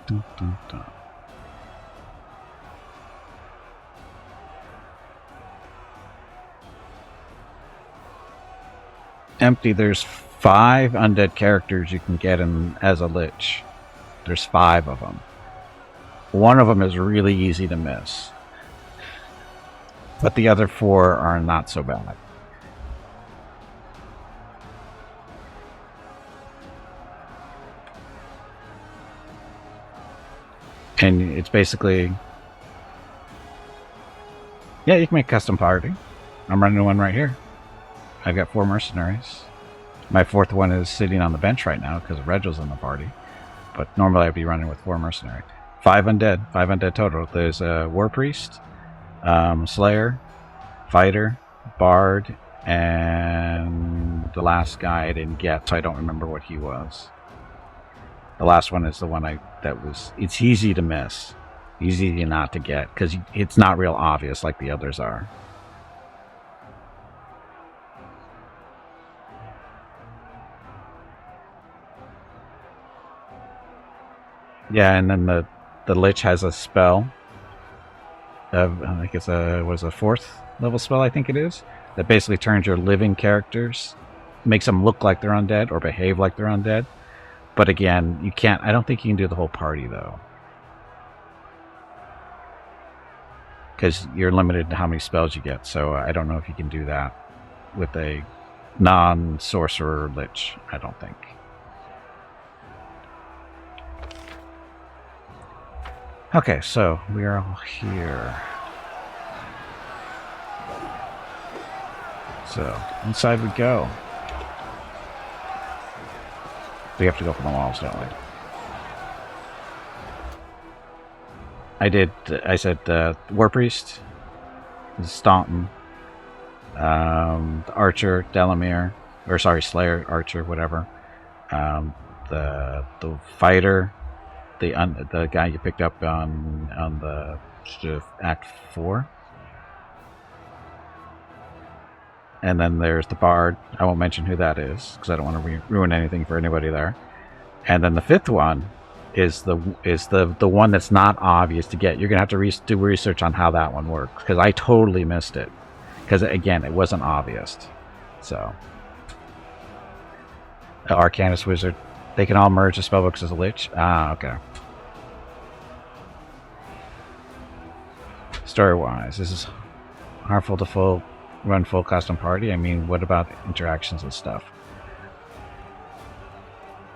Dun, dun, dun. Empty, there's 5 undead characters you can get in as a lich. There's 5 of them. One of them is really easy to miss. But the other 4 are not so bad. And it's basically... Yeah, you can make a custom party. I'm running one right here. I've got 4 mercenaries. My 4th one is sitting on the bench right now because Regel's in the party. But normally I'd be running with 4 mercenary. 5 undead. 5 undead total. There's a war priest, slayer, fighter, bard, and the last guy I didn't get, so I don't remember what he was. The last one is the one it's easy to miss. Easy not to get, because it's not real obvious like the others are. Yeah, and then the lich has a spell. I think it's a 4th level spell, I think it is, that basically turns your living characters, makes them look like they're undead or behave like they're undead. But again, you can't. I don't think you can do the whole party though, because you're limited to how many spells you get. So I don't know if you can do that with a non-sorcerer lich. I don't think. Okay, so we are all here. So, inside we go. We have to go for the walls, don't we? I said War Priest, Staunton, the Archer, Delamere, or sorry, Slayer, Archer, whatever. The Fighter, the guy you picked up on the Act 4. And then there's the Bard. I won't mention who that is because I don't want to ruin anything for anybody there. And then the 5th one is the one that's not obvious to get. You're gonna have to do research on how that one works because I totally missed it because again it wasn't obvious. So the Arcanist Wizard, they can all merge the spellbooks as a lich. Ah, okay. Story-wise, this is harmful to run full custom party. I mean, what about interactions and stuff?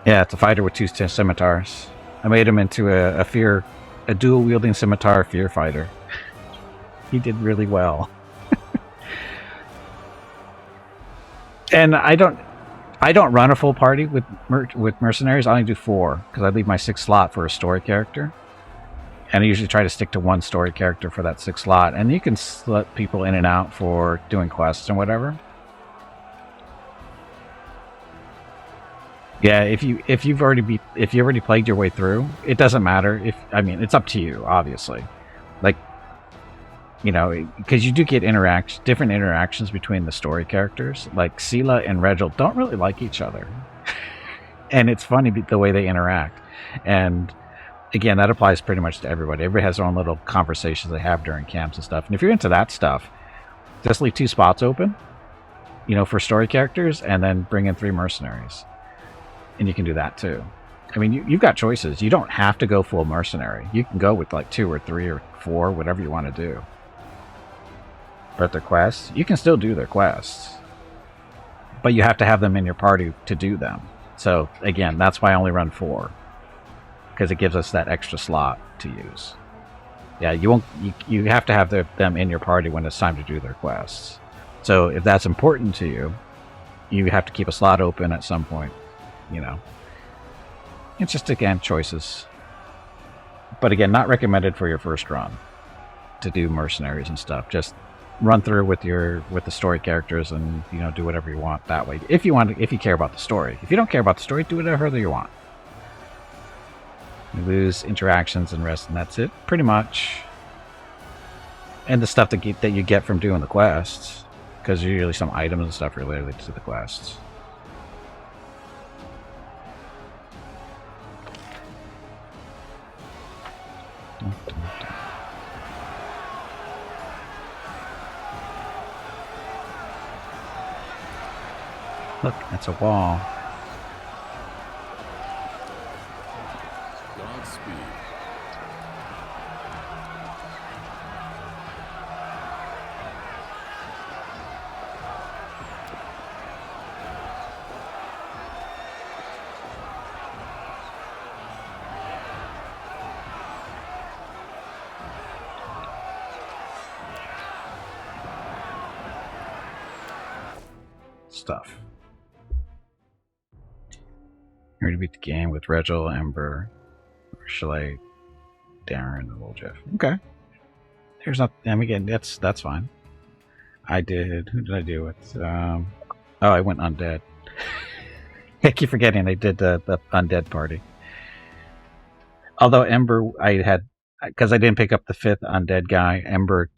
Yeah, it's a fighter with 2 scimitars. I made him into a dual-wielding scimitar fear fighter. He did really well. And I don't run a full party with mercenaries. I only do 4 because I leave my 6th slot for a story character. And I usually try to stick to 1 story character for that 6th slot. And you can slot people in and out for doing quests and whatever. Yeah, if you've already played your way through, it doesn't matter. It's up to you, obviously. Like, you know, because you do get different interactions between the story characters. Like Sela and Regil don't really like each other, and it's funny the way they interact. And again, that applies pretty much to everybody. Everybody has their own little conversations they have during camps and stuff. And if you're into that stuff, just leave 2 spots open, you know, for story characters, and then bring in 3 mercenaries. And you can do that too. I mean, you've got choices. You don't have to go full mercenary. You can go with like 2 or 3 or 4, whatever you want to do. But their quests, you can still do their quests. But you have to have them in your party to do them. So again, that's why I only run 4. Because it gives us that extra slot to use. Yeah, you have to have them in your party when it's time to do their quests. So if that's important to you, you have to keep a slot open at some point. You know, it's just, again, choices. But again, not recommended for your first run to do mercenaries and stuff. Just run through with the story characters and, you know, do whatever you want that way. If you care about the story. If you don't care about the story, do whatever you want. You lose interactions and rest, and that's it, pretty much. And the stuff that you get from doing the quests, because there's usually some items and stuff related to the quests. Dun, dun, dun. Look, that's a wall. Godspeed. Stuff. Ready to beat the game with Regil, Ember, or Chalet, Darren, and Little Jeff. Okay. There's not. I mean, again, that's fine. I did. Who did I do with? Oh, I went Undead. I keep forgetting I did the Undead Party. Although Ember, I had, because I didn't pick up the 5th Undead guy. Ember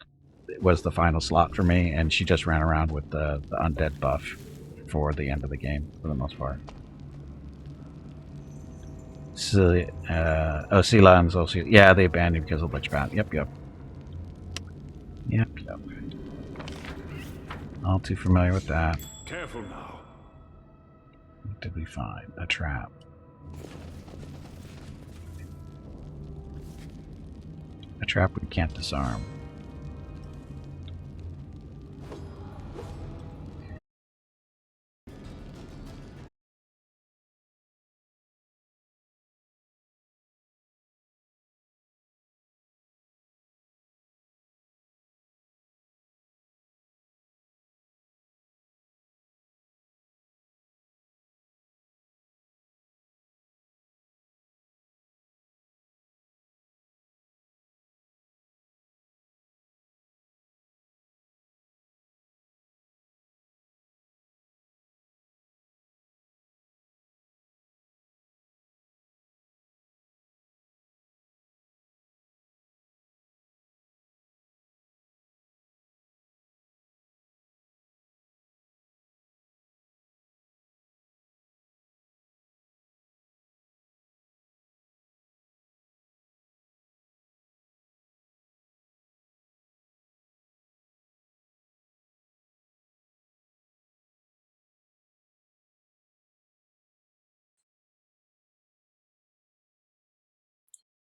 was the final slot for me, and she just ran around with the Undead buff for the end of the game for the most part. So, Osila and Zosia. Yeah, they banned him because of Lich Bat. Yep. All too familiar with that. Careful now. What did we find? A trap. A trap we can't disarm.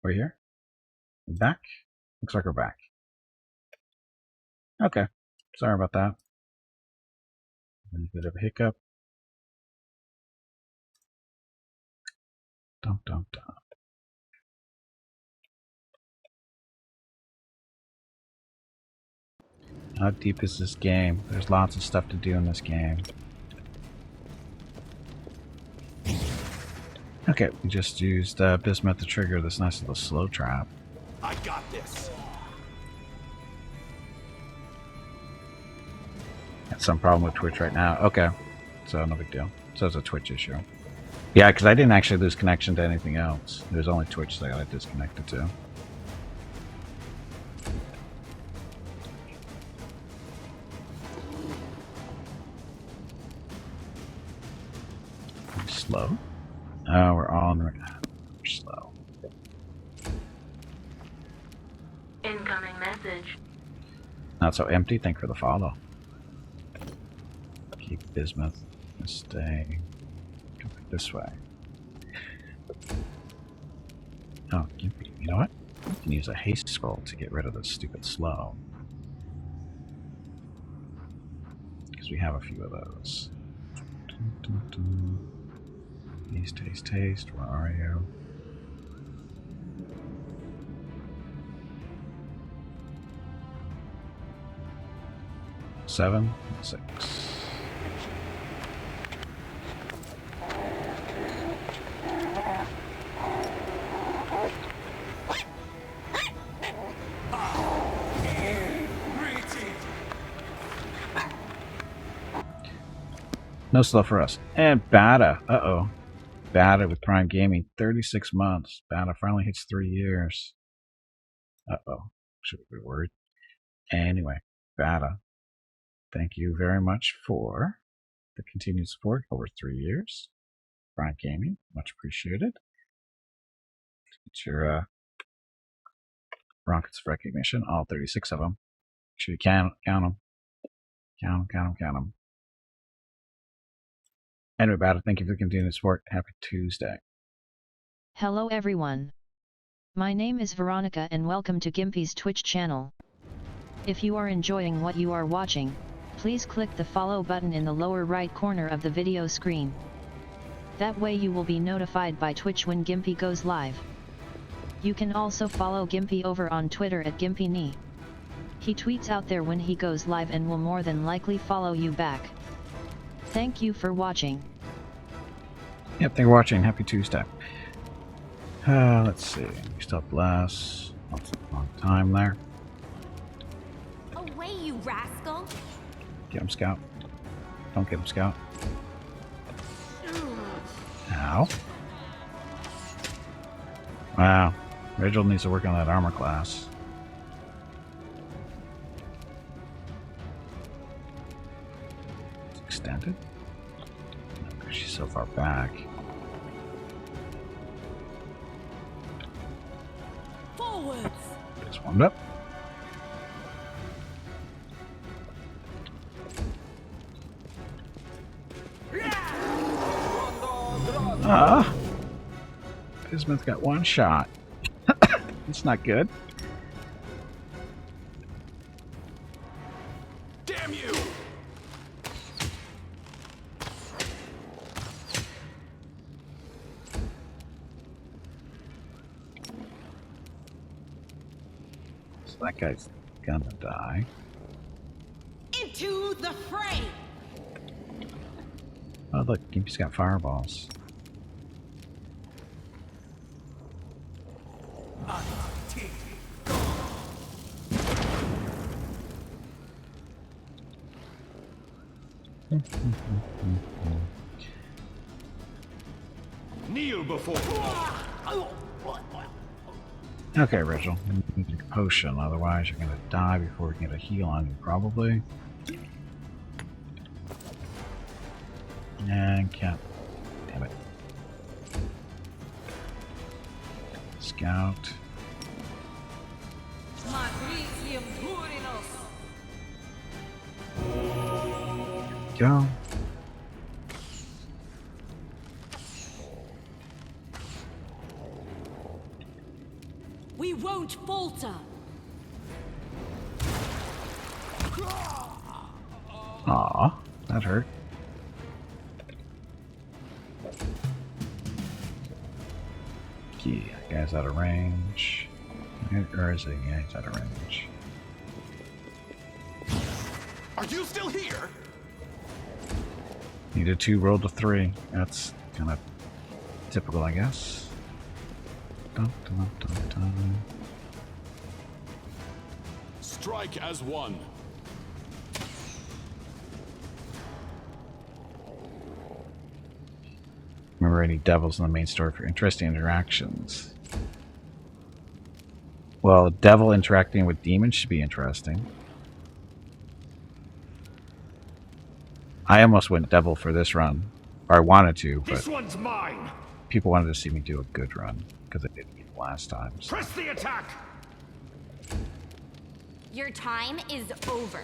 We're here? We're back? Looks like we're back. Okay. Sorry about that. A bit of a hiccup. Dum. How deep is this game? There's lots of stuff to do in this game. Okay, we just used Bismuth to trigger this nice little slow trap. I got this. Got some problem with Twitch right now. Okay, so no big deal. So it's a Twitch issue. Yeah, because I didn't actually lose connection to anything else. There's only Twitch that I got disconnected to. Slow? Oh, we're all in. We're slow. Incoming message. Not so empty. Thank you for the follow. Keep Bismuth. Stay. Go this way. Oh, Gimpy. You know what? You can use a haste scroll to get rid of this stupid slow. Because we have a few of those. Taste. Where are you? Seven, 6. No slow for us. And Bata. Uh-oh. Bata with Prime Gaming. 36 months. Bata finally hits 3 years. Uh-oh. Should we be worried? Anyway, Bata. Thank you very much for the continued support over 3 years. Prime Gaming. Much appreciated. Get your Rockets of recognition, all 36 of them. Should you count them? Count them. Anyway, about it. Thank you for continuing to support. Happy Tuesday. Hello everyone. My name is Veronica and welcome to Gimpy's Twitch channel. If you are enjoying what you are watching, please click the follow button in the lower right corner of the video screen. That way you will be notified by Twitch when Gimpy goes live. You can also follow Gimpy over on Twitter at GimpyKnee. He tweets out there when he goes live and will more than likely follow you back. Thank you for watching. Yep, thank you for watching. Happy Tuesday. Let's see. We still have less. Lots of long time there. Away, you rascal! Get him, Scout. Don't get him, Scout. Ow. Wow. Reginald needs to work on that armor class. It's extended? No, because she's so far back. Forwards! Just warmed up. Bismuth got one shot. It's not good. Damn you! So that guy's gonna die. Into the fray! Oh look, Gimpy's got fireballs. Kneel before. Okay, Rachel, you need a potion, otherwise you're gonna die before we get a heal on you, probably. And can't. Damn it. Scout. Go. We won't falter! Aw, that hurt. Yeah, guy's out of range. Or is he? Yeah, he's out of range. Are you still here? Needed 2, rolled a 3. That's kind of typical, I guess. Dun, dun, dun, dun. Strike as one. Remember any devils in the main story for interesting interactions? Well, devil interacting with demons should be interesting. I almost went devil for this run. Or I wanted to, but This one's mine. people wanted to see me do a good run because I didn't get last time. So. Press the attack. Your time is over.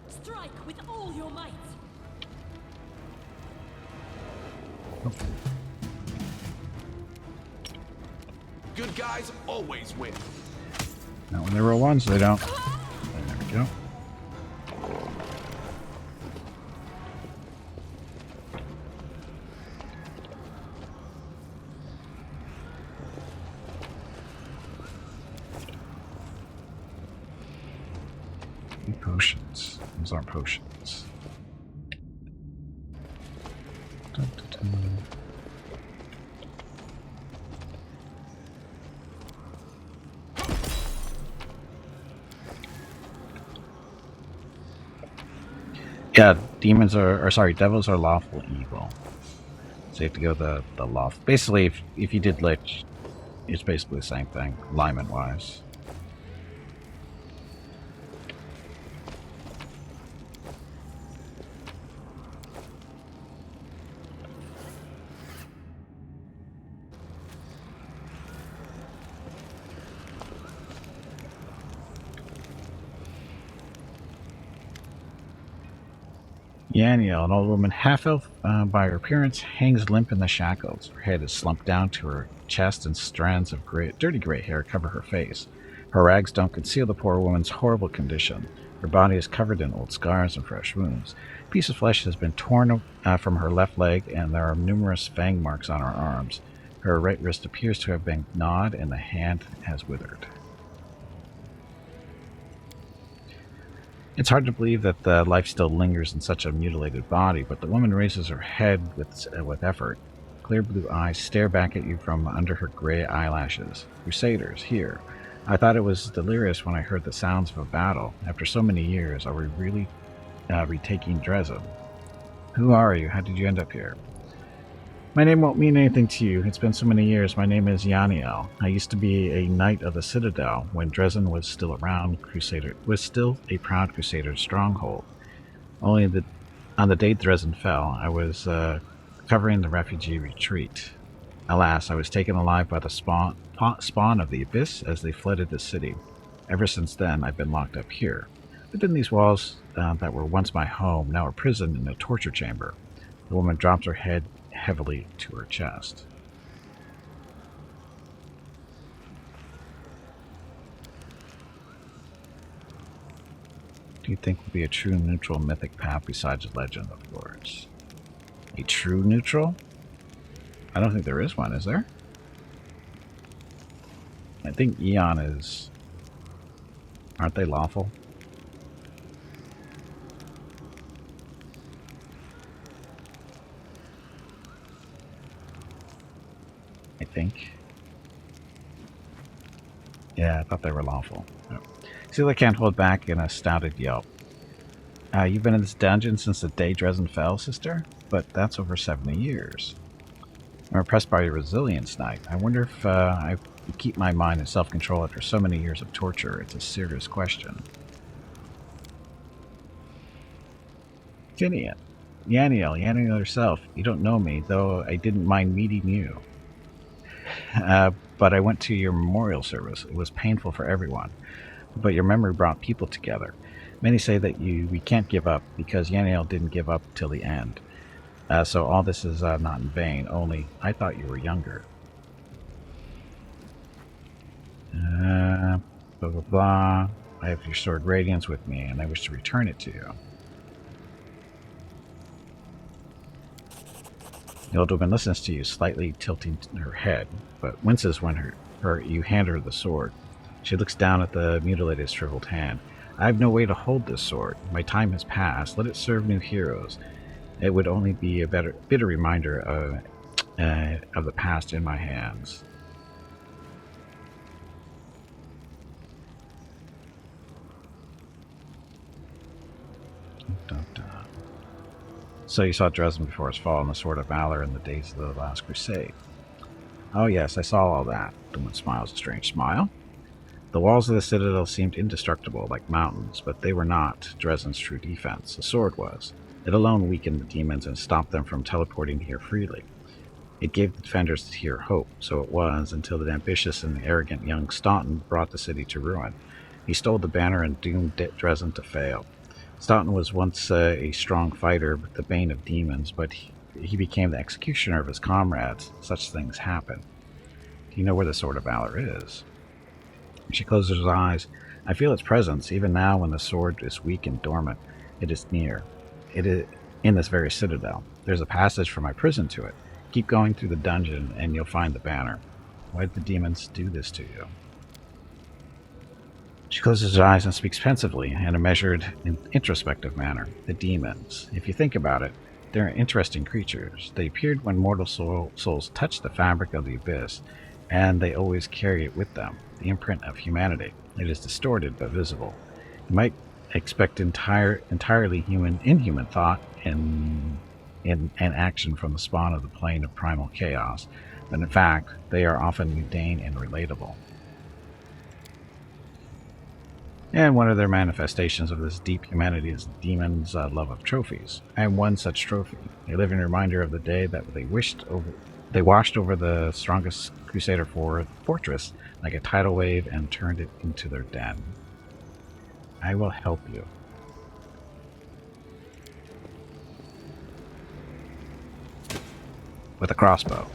Strike with all your might. Good guys always win. Not when they roll ones, they don't. There we go. Potions. Those aren't potions. Dun, dun, dun. Yeah, demons are, or sorry, devils are lawful evil. So you have to go the lawful. Basically, if you did Lich, it's basically the same thing, alignment-wise. Danielle, an old woman, half-elf by her appearance, hangs limp in the shackles. Her head is slumped down to her chest, and strands of dirty gray hair cover her face. Her rags don't conceal the poor woman's horrible condition. Her body is covered in old scars and fresh wounds. A piece of flesh has been torn from her left leg, and there are numerous fang marks on her arms. Her right wrist appears to have been gnawed, and the hand has withered. It's hard to believe that the life still lingers in such a mutilated body, but the woman raises her head with effort. Clear blue eyes stare back at you from under her gray eyelashes. Crusaders, here. I thought it was delirious when I heard the sounds of a battle. After so many years, are we really retaking Drezen? Who are you? How did you end up here? My name won't mean anything to you. It's been so many years. My name is Danielle. I used to be a knight of the Citadel when Drezen was still a proud Crusader stronghold. Only on the day Drezen fell, I was covering the refugee retreat. Alas, I was taken alive by the spawn of the Abyss as they flooded the city. Ever since then, I've been locked up here. Within these walls that were once my home, now a prison and a torture chamber. The woman dropped her head heavily to her chest. Do you think would be a true neutral mythic path besides a legend, of course? A true neutral? I don't think there is one, is there? I think Eon is... Aren't they lawful? I think. Yeah, I thought they were lawful. Yep. See, they can't hold back an astounded yelp. You've been in this dungeon since the day Drezen fell, sister? But that's over 70 years. I'm impressed by your resilience, knight. I wonder if I keep my mind in self-control after so many years of torture. It's a serious question. Tinian. Danielle herself. You don't know me, though I didn't mind meeting you. But I went to your memorial service. It was painful for everyone. But your memory brought people together. Many say that we can't give up, because Danielle didn't give up till the end. So all this is not in vain, only I thought you were younger. Blah, blah, blah. I have your sword Radiance with me, and I wish to return it to you. The old woman listens to you, slightly tilting her head, but winces when you hand her the sword. She looks down at the mutilated, shriveled hand. I have no way to hold this sword. My time has passed. Let it serve new heroes. It would only be a bitter reminder of the past in my hands. Dun, dun. So you saw Drezen before his fall and the Sword of Valor in the days of the last crusade. Oh yes, I saw all that. The woman smiles a strange smile. The walls of the citadel seemed indestructible, like mountains, but they were not Drezen's true defense. The sword was. It alone weakened the demons and stopped them from teleporting here freely. It gave the defenders here hope, so it was, until the ambitious and arrogant young Staunton brought the city to ruin. He stole the banner and doomed Drezen to fail. Staunton was once a strong fighter, the bane of demons, but he became the executioner of his comrades. Such things happen. Do you know where the Sword of Valor is? She closes her eyes. I feel its presence, even now when the sword is weak and dormant. It is near. It is in this very citadel. There's a passage from my prison to it. Keep going through the dungeon, and you'll find the banner. Why did the demons do this to you? She closes her eyes and speaks pensively, in a measured and introspective manner. The demons. If you think about it, they're interesting creatures. They appeared when mortal souls touched the fabric of the abyss, and they always carry it with them, the imprint of humanity. It is distorted but visible. You might expect entirely inhuman thought and action from the spawn of the plane of primal chaos, but in fact, they are often mundane and relatable. And one of their manifestations of this deep humanity is the demons' love of trophies. I am one such trophy, a living reminder of the day that they washed over the strongest Crusader fortress like a tidal wave and turned it into their den. I will help you. with a crossbow.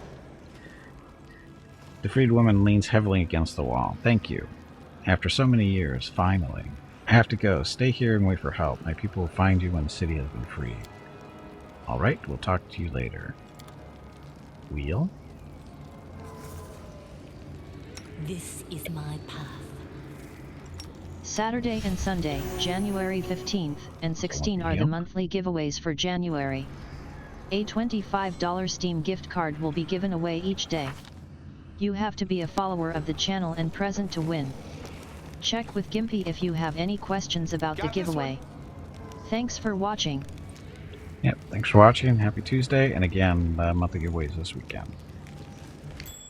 The freed woman leans heavily against the wall. Thank you. After so many years, finally. I have to go. Stay here and wait for help. My people will find you when the city has been freed. Alright, we'll talk to you later. Wheel? This is my path. Saturday and Sunday, January 15th and 16 are the monthly giveaways for January. A $25 Steam gift card will be given away each day. You have to be a follower of the channel and present to win. Check with Gimpy if you have any questions about the giveaway. Thanks for watching. Yep, thanks for watching. Happy Tuesday. And again, monthly giveaways this weekend.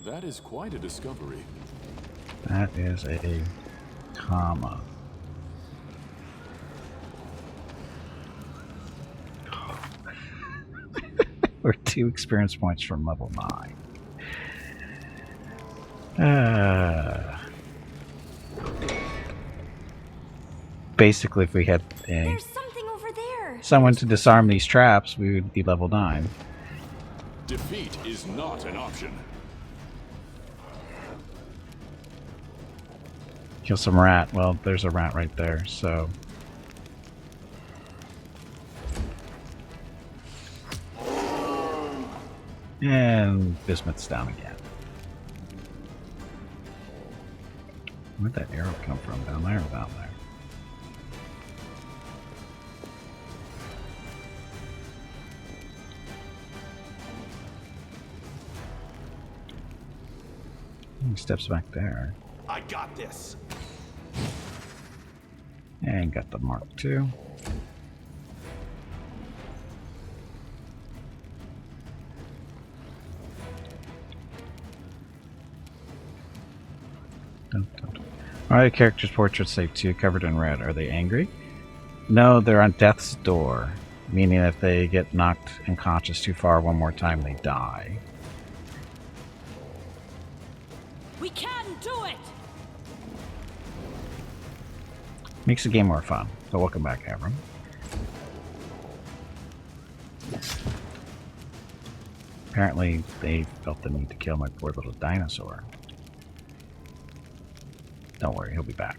That is quite a discovery. That is a comma. Or 2 experience points from level 9. Basically, if we had There's something over there. someone to disarm these traps, we would be level 9. Defeat is not an option. Kill some rat. Well, there's a rat right there, so... And Bismuth's down again. Where'd that arrow come from? Down there or down there? He steps back there. I got this. And got the Mark II. Alright, characters' portraits save 2, covered in red. Are they angry? No, they're on death's door, meaning if they get knocked unconscious too far one more time, they die. We can do it. Makes the game more fun. So welcome back, Avram. Apparently, they felt the need to kill my poor little dinosaur. Don't worry, he'll be back.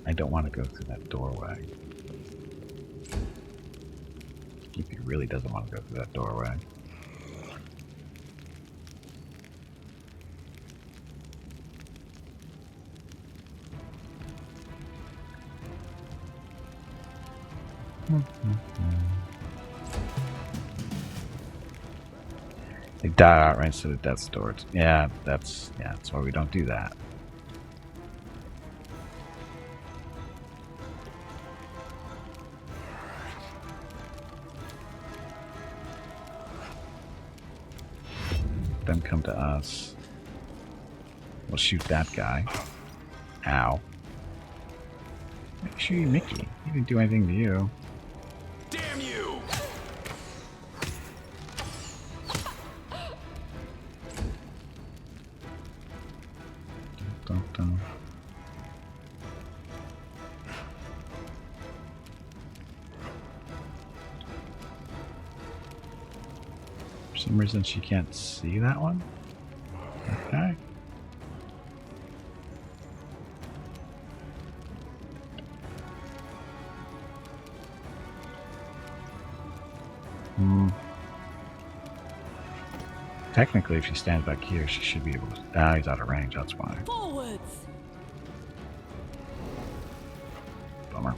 I don't want to go through that doorway. Gimpy really doesn't want to go through that doorway. They die outright to the death's door. Yeah, that's why we don't do that. Them come to us. We'll shoot that guy. Ow. Shoot you, Mickey. He didn't do anything to you. Damn you! Dun. For some reason she can't see that one? Okay. Technically, if she stands back here, she should be able to... Ah, he's out of range, that's why. Forwards. Bummer.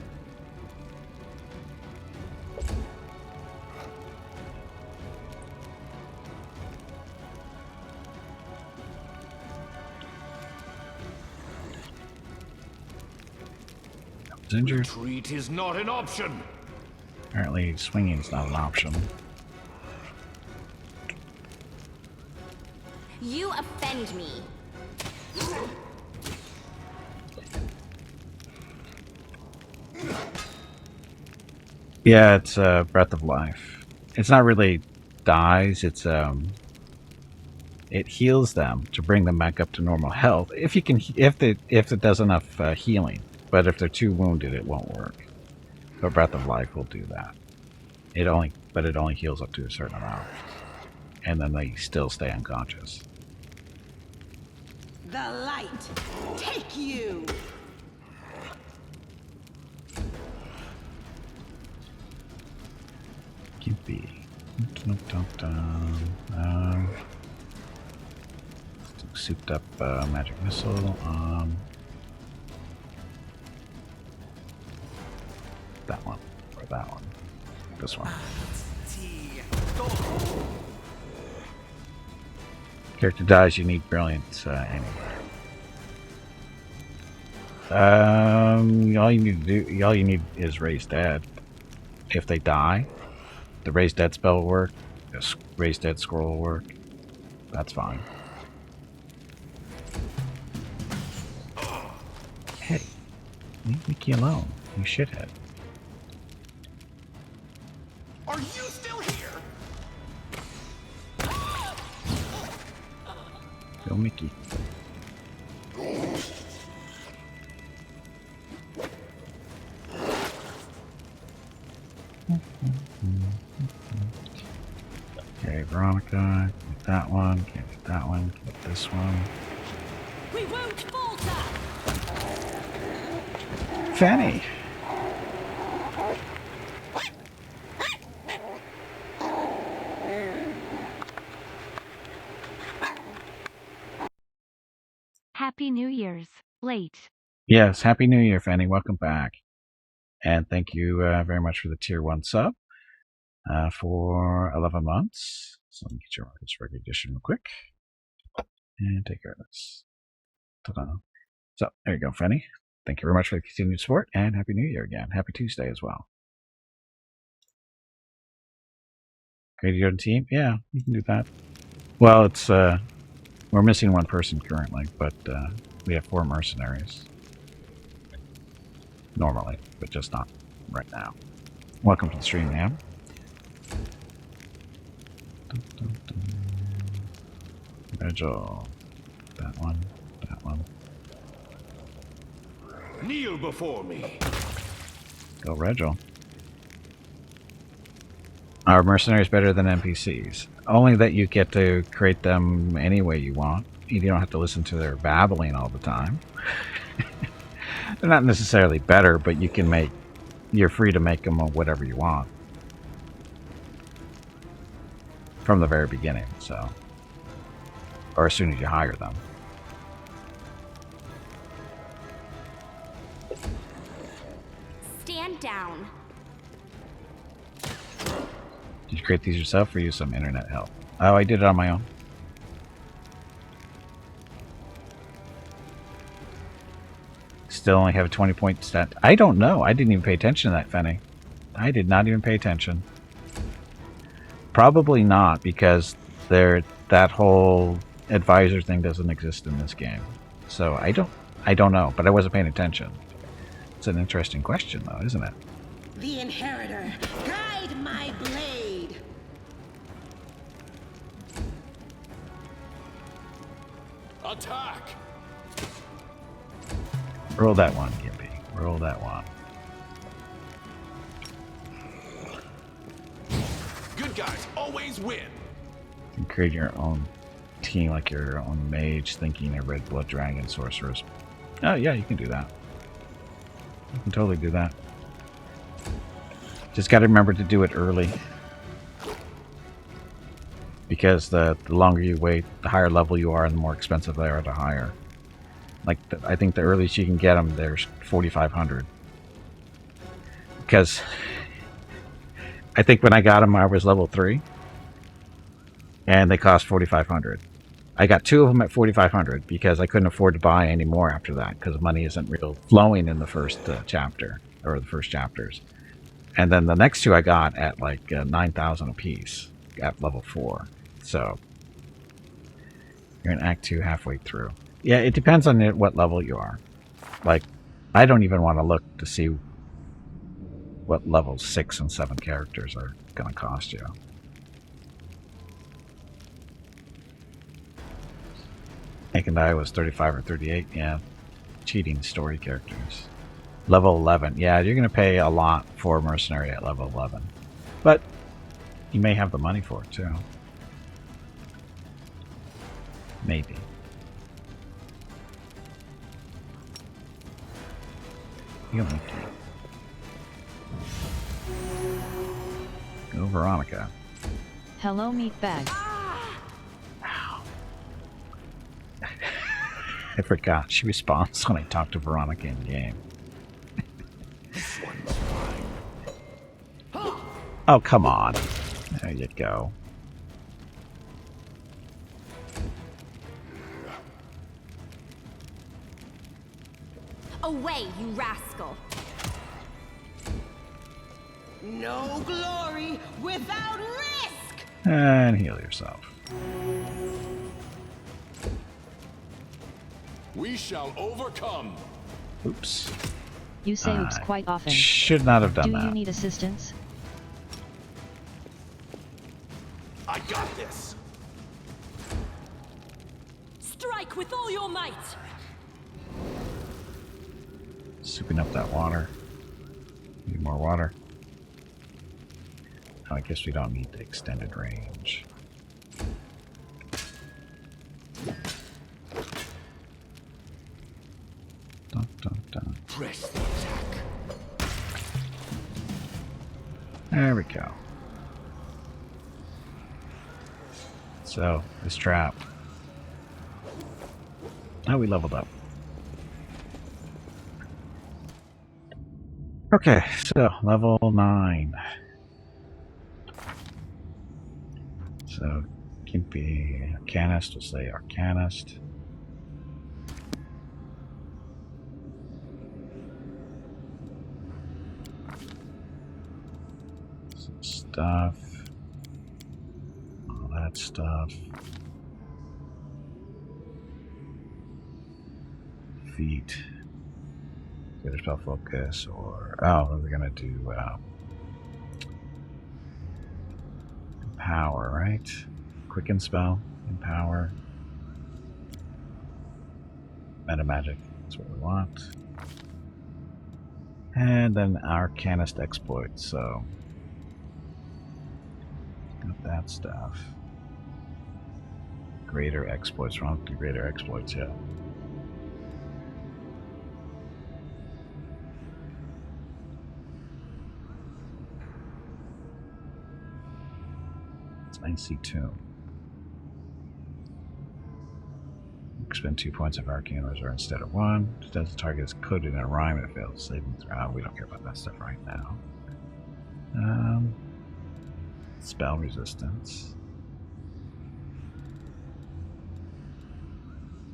He's injured. Retreat is not an option. Apparently, swinging is not an option. You offend me. Yeah, it's Breath of Life. It's not really dies, it's it heals them to bring them back up to normal health. If you can, if it does enough healing. But if they're too wounded, it won't work. But Breath of Life will do that. It only heals up to a certain amount, and then they still stay unconscious. The light, take you. Gimpy. Souped up magic missile. That one or that one. This one. Character dies, you need brilliance anywhere. All you need is raise dead. If they die, the raise dead spell will work. The raise dead scroll will work. That's fine. Hey, leave Mickey alone, you shithead. Are you still here? Go Mickey. Okay, Veronica, get that one, can't get that one, get this one. We won't falter. Fanny! Happy New Year's. Late. Yes, Happy New Year, Fanny. Welcome back. And thank you very much for the Tier 1 sub for 11 months. So let me get your markets recognition real quick. And take care of this. Ta-da. So, there you go, Fanny. Thank you very much for the continued support, and Happy New Year again. Happy Tuesday as well. Create your own team? Yeah, you can do that. Well, it's we're missing one person currently, but we have 4 mercenaries. Normally, but just not right now. Welcome to the stream, man. Rachel. That one. That one. Kneel before me. Go, Rachel. Are mercenaries better than NPCs? Only that you get to create them any way you want. You don't have to listen to their babbling all the time. They're not necessarily better, but you can make... You're free to make them whatever you want. From the very beginning, so... Or as soon as you hire them. Stand down. Did you create these yourself or use some internet help? Oh, I did it on my own. Still only have a 20-point stat. I don't know. I didn't even pay attention to that, Fenny. I did not even pay attention. Probably not, because that whole advisor thing doesn't exist in this game. So I don't know, but I wasn't paying attention. It's an interesting question, though, isn't it? The Inheritor, guide my blade. Attack! Roll that one, Gimpy. Roll that one. Good guys always win. You can create your own team, like your own mage, thinking a red blood dragon sorceress. Oh yeah, you can do that. You can totally do that. Just got to remember to do it early, because the longer you wait, the higher level you are, and the more expensive they are to hire. Like, I think the earliest you can get them, there's 4,500. Because I think when I got them, I was level 3, and they cost 4,500. I got 2 of them at 4,500 because I couldn't afford to buy any more after that, because money isn't real flowing in the first chapter, or the first chapters. And then the next 2 I got at like 9,000 a piece at level 4. So you're in Act 2 halfway through. Yeah, it depends on what level you are. Like, I don't even want to look to see what level 6 and 7 characters are going to cost you. Hank and I was 35 or 38. Yeah. Cheating story characters. Level 11. Yeah, you're going to pay a lot for mercenary at level 11. But you may have the money for it too. Maybe. Healing. Go Veronica. Hello, meatbag. Ow. I forgot. She responds when I talk to Veronica in game. This one's mine. Oh, come on. There you go. Away, you rascal! No glory without risk! And heal yourself. We shall overcome. Oops. You say oops quite often. Should not have done Do that. you need assistance? I got this. Strike with all your might! Souping up that water. Need more water. Oh, I guess we don't need the extended range. Dun, dun, dun. Press the attack. There we go. So, this trap. Oh, we leveled up. Okay, so level 9. So, Gimpy, Arcanist, we'll say Arcanist. Some stuff. All that stuff. Feet. Either spell focus or we're gonna do empower, right? Quicken spell, empower, meta magic. That's what we want. And then Arcanist exploit. So got that stuff. Greater exploits. We don't do greater exploits yet. Icy Tomb. Expend 2 points of Arcane Reserve instead of 1. Does the target is coded in a rhyme and it fails saving throw. We don't care about that stuff right now. Spell resistance.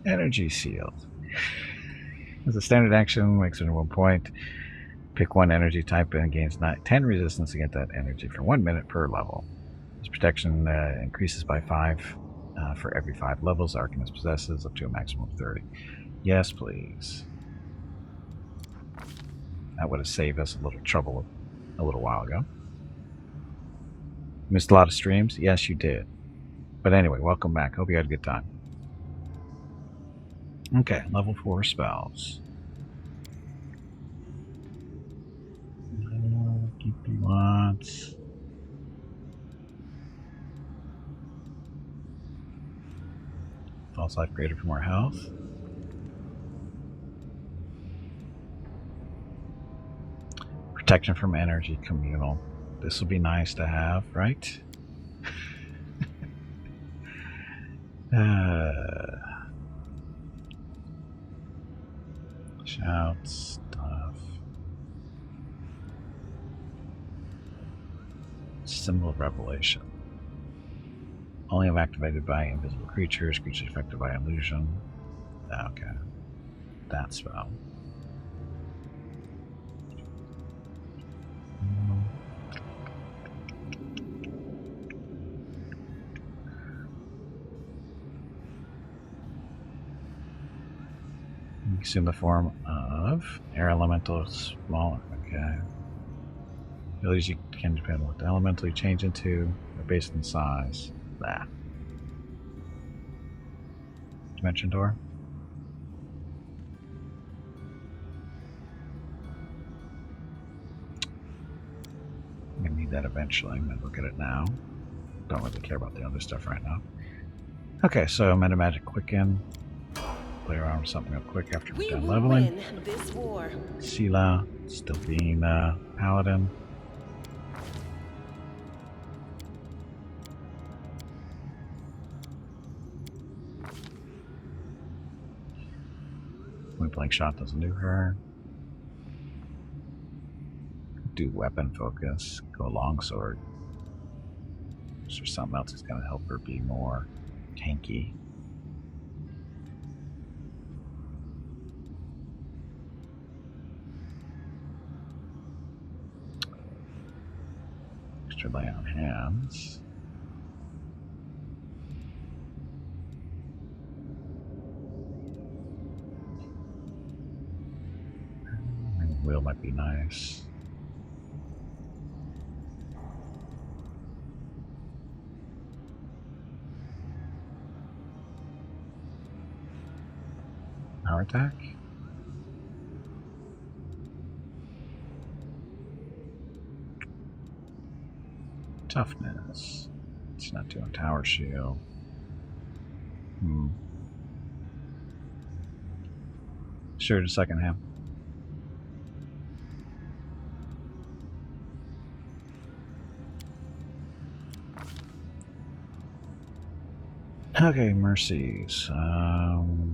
Energy Shield. As a standard action, makes it 1 point. Pick one energy type and gains 10 resistance against that energy for 1 minute per level. This protection increases by 5 for every 5 levels Archimus possesses, up to a maximum of 30. Yes, please. That would have saved us a little trouble a little while ago. Missed a lot of streams? Yes, you did. But anyway, welcome back. Hope you had a good time. Okay, level 4 spells. Gimpy wants... False life greater for more health. Protection from energy communal. This will be nice to have, right? Shout stuff. Symbol of Revelation. Only if activated by invisible creatures, creatures affected by illusion. Okay. That spell. Assume the form of air elemental smaller. Okay. Abilities you can depend on what the elemental you change into are based on size. That. dimension door. I'm gonna need that eventually. I'm gonna look at it now. Don't really care about the other stuff right now. Okay, so Meta Magic Quicken. Play around with something real quick after we're We done will leveling. win this war. Sela, still being Paladin. Point blank shot doesn't do her. Do weapon focus. Go longsword. Is there something else that's going to help her be more tanky? Extra lay on hands. Wheel might be nice. Power attack? Toughness. It's not doing tower shield. Sure, just a second, Ham. Okay, mercies. So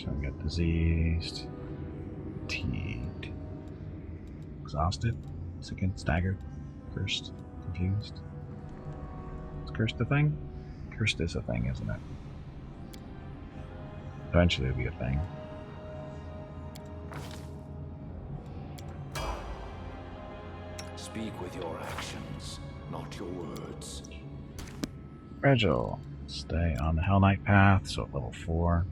we got diseased, fatigued, exhausted, sickened, staggered, cursed, confused. Is cursed a thing? Cursed is a thing, isn't it? Eventually it'll be a thing. Speak with your actions, not your words. Fragile. Stay on the Hell Knight path, so at level 4.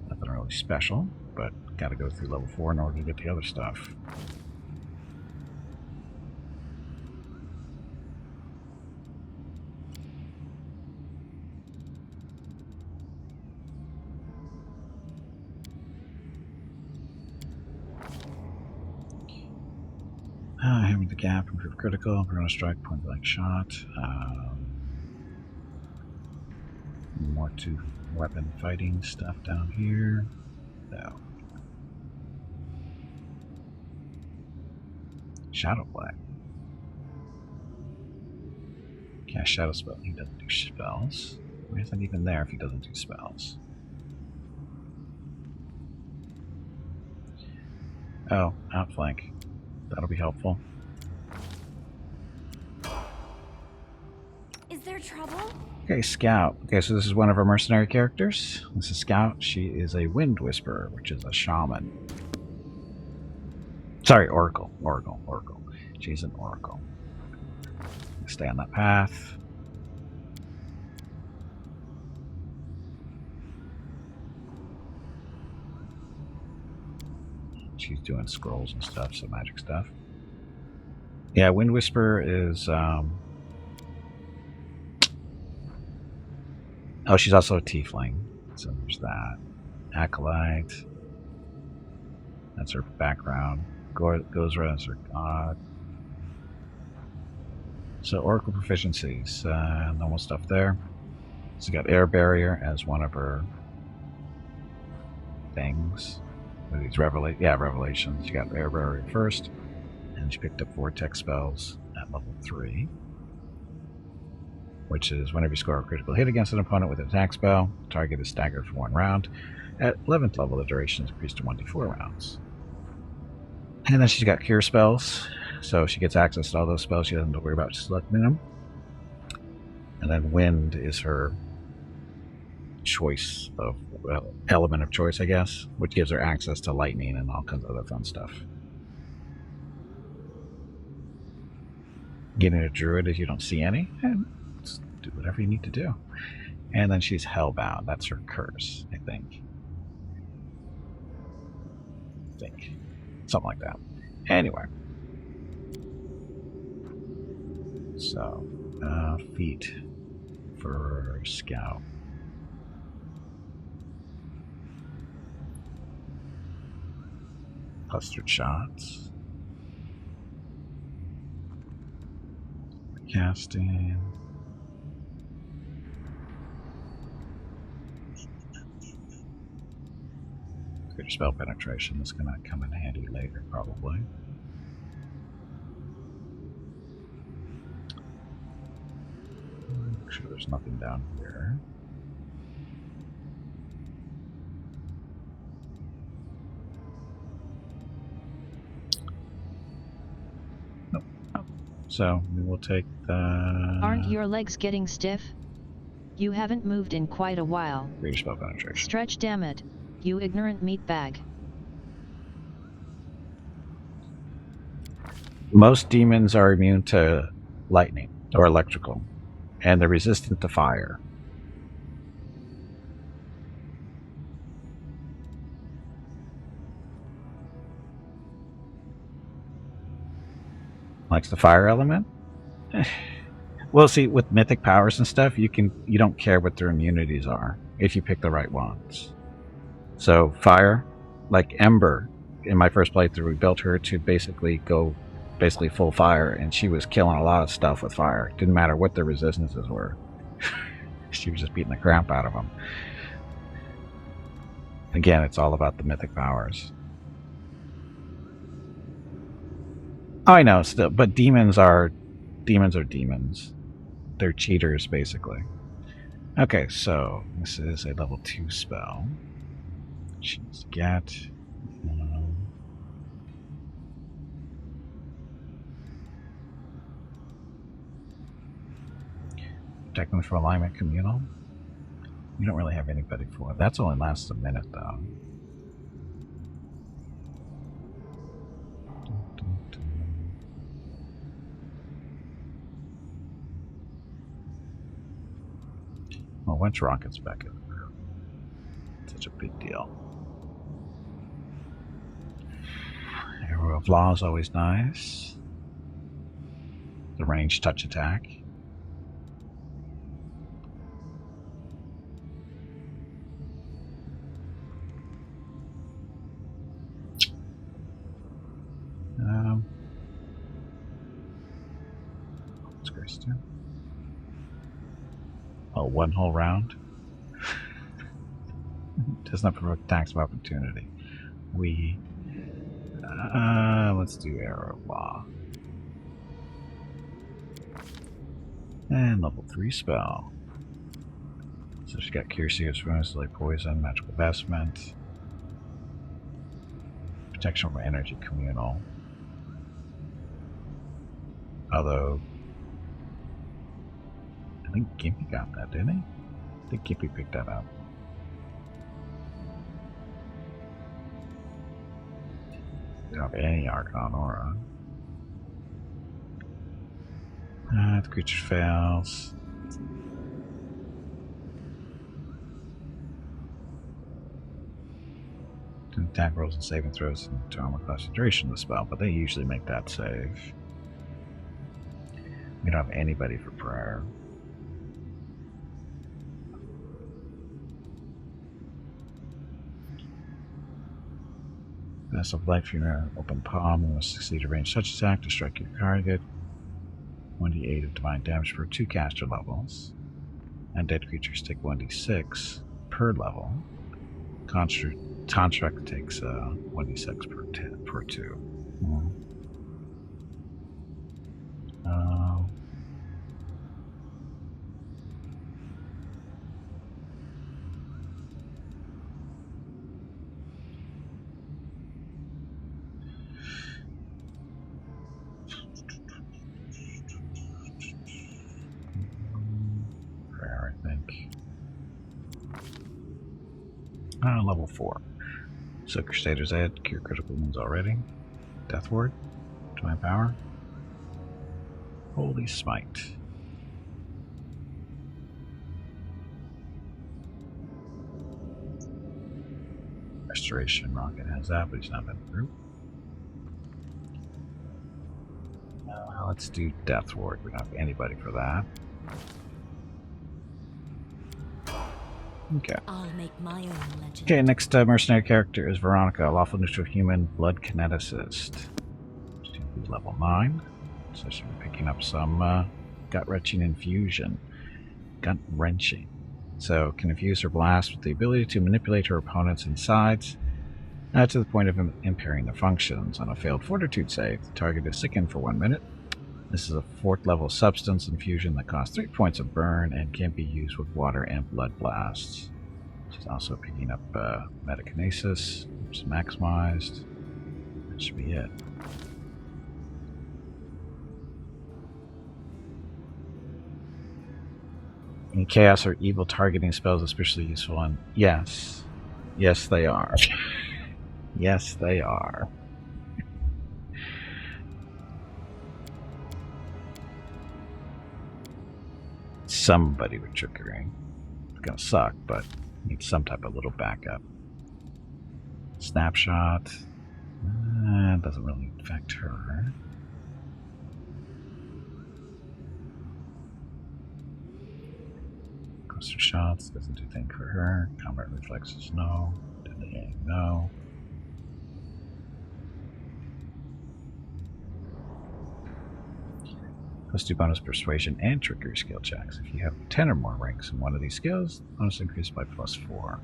Nothing really special, but gotta go through level 4 in order to get the other stuff. Hammer the gap, improve critical, we're gonna strike, point blank shot. More to weapon fighting stuff down here. No. Shadow play. Cast shadow spell. He doesn't do spells. Why is that even there if he doesn't do spells? Oh, outflank. That'll be helpful. Is there trouble? Okay, Scout. Okay, so this is one of our mercenary characters. This is Scout. She is a Wind Whisperer, which is a shaman. Sorry, Oracle. Oracle. She's an Oracle. Stay on that path. She's doing scrolls and stuff, so magic stuff. Yeah, Wind Whisperer is oh, she's also a tiefling, so there's that. Acolyte. That's her background. Goes right as her god. So Oracle proficiencies, normal stuff there. She's got Air Barrier as one of her things. These revelations. She got Air Barrier first, and she picked up Vortex spells at level 3. Which is whenever you score a critical hit against an opponent with an attack spell, target is staggered for 1 round. At 11th level, the duration is increased to 1d4 rounds. And then she's got Cure spells, so she gets access to all those spells. She doesn't have to worry about selecting them. And then Wind is her choice of, well, element of choice, I guess, which gives her access to lightning and all kinds of other fun stuff. Getting a druid if you don't see any, and do whatever you need to do. And then she's Hellbound. That's her curse, I think. Something like that. Anyway. So, feat for scout. Clustered shots. Casting. Greater spell penetration is going to come in handy later, probably. Make sure there's nothing down here. Nope. Oh. So we will take the... Aren't your legs getting stiff? You haven't moved in quite a while. Greater spell penetration. Stretch, damn it, you ignorant meatbag. Most demons are immune to lightning or electrical, and they're resistant to fire. Likes the fire element? Well, see, with mythic powers and stuff, you don't care what their immunities are if you pick the right ones. So fire, like Ember, in my first playthrough, we built her to basically go full fire, and she was killing a lot of stuff with fire. Didn't matter what their resistances were. She was just beating the crap out of them. Again, it's all about the mythic powers. Oh, I know, still, but demons are demons. They're cheaters, basically. Okay, so this is a level 2 spell. Choose get. Technically for alignment communal. You don't really have anybody for it. That's only lasts a minute though. Well, once Rocket's back in, such a big deal. Arrow of Law is always nice. The ranged touch attack. What's Grace do? Oh, one whole round? Does not provoke attacks of opportunity. Let's do Arrow of Law. And level 3 spell. So she's got Cure Serious Wounds, like Poison, Magical Vestment, Protection from Energy Communal. Although, I think Gimpy got that, didn't he? I think Gimpy picked that up. We don't have any Archon Aura. The creature fails. Attack rolls and saving throws into armor class duration of the spell, but they usually make that save. We don't have anybody for prayer. Mass of life, your open palm. You must succeed a ranged touch attack to strike your target. 1d8 of divine damage for 2 caster levels. Undead creatures take 1d6 per level. Construct takes 1d6 per 2. Prayer, I think. Level 4. So Crusader's Ed, cure critical wounds already. Death Ward, Divine Power. Holy Smite. Restoration, Rocket has that, but he's not been through. Let's do Death Ward. We don't have anybody for that. Okay. I'll make my own legend. Okay, next mercenary character is Veronica, a lawful neutral human blood kineticist. She's going to be level 9. So she'll be picking up some gut-wrenching infusion. Gut-wrenching. So can infuse her blast with the ability to manipulate her opponents' insides to the point of impairing their functions. On a failed fortitude save, the target is sickened for 1 minute. This is a 4th level substance infusion that costs 3 points of burn and can be used with water and blood blasts. She's also picking up metakinesis, which is maximized. That should be it. And chaos or evil targeting spells especially useful on... Yes. Yes, they are. Yes, they are. Somebody with trickery. It's gonna suck, but need some type of little backup. Snapshot. Doesn't really affect her. Cluster shots doesn't do anything for her. Combat reflexes, no. Deadly aim, no. Let's do bonus persuasion and trickery skill checks. If you have 10 or more ranks in one of these skills, bonus increased by +4.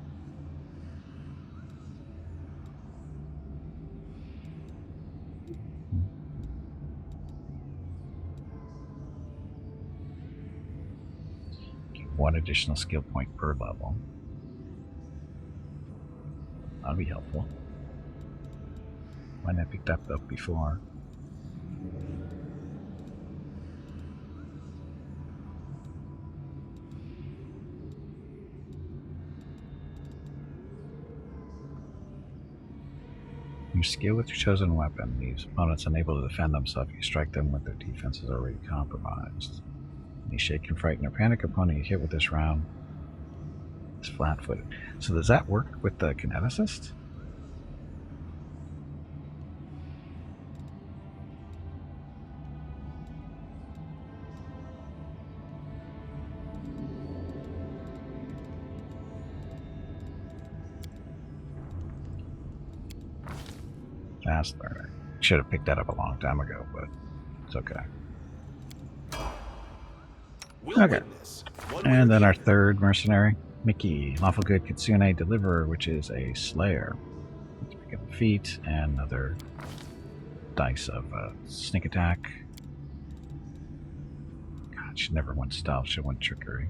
Get 1 additional skill point per level. That'd be helpful. Might not have picked that up before. Your skill with your chosen weapon leaves opponents unable to defend themselves if you strike them with their defenses already compromised. Any shaken, frightened, or panic opponent you hit with this round is flat-footed. So does that work with the kineticist? Fast learner. Should have picked that up a long time ago, but it's okay. Okay. And then our third mercenary, Mickey, lawful good Kitsune Deliverer, which is a slayer. Let's pick up the feat and another dice of sneak attack. God, she never went stealth, she went trickery.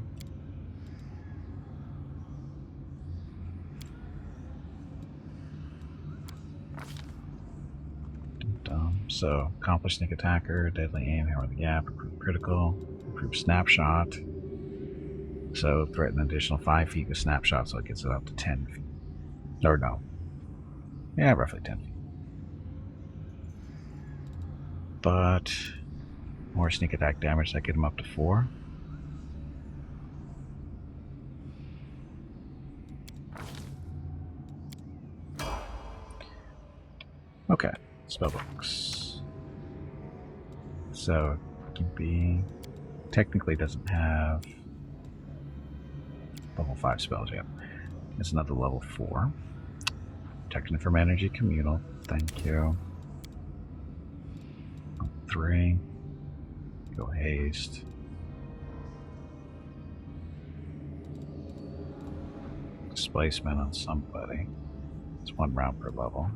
So, accomplish sneak attacker, deadly aim, hammer the gap, improve critical, improve snapshot. So, threaten an additional 5 feet with snapshot, so it gets it up to 10 feet. Or no. Yeah, roughly 10 feet. But, more sneak attack damage, that get him up to 4. Okay, Spellbox. So, Gimpy technically doesn't have level 5 spells yet. It's another level 4. Protection from energy, communal. Thank you. 3. Go haste. Displacement on somebody. It's 1 round per level.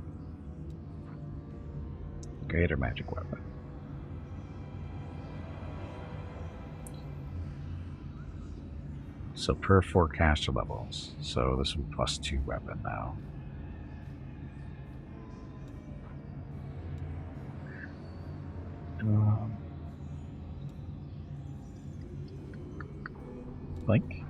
Greater magic weapon. So per 4 caster levels. So this will be +2 weapon now. Blink.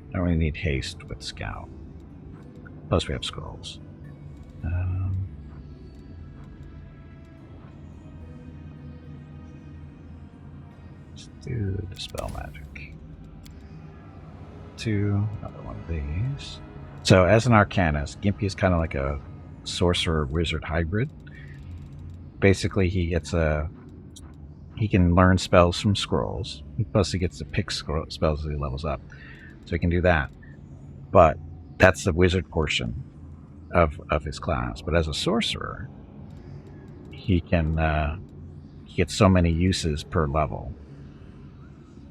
I don't really need haste with scout. Plus we have scrolls. Let's do the spell magic. 2, another one of these. So as an arcanist, Gimpy is kind of like a sorcerer wizard hybrid. Basically, he can learn spells from scrolls. Plus, he gets to pick spells as he levels up, so he can do that. But that's the wizard portion of his class. But as a sorcerer, he gets so many uses per level,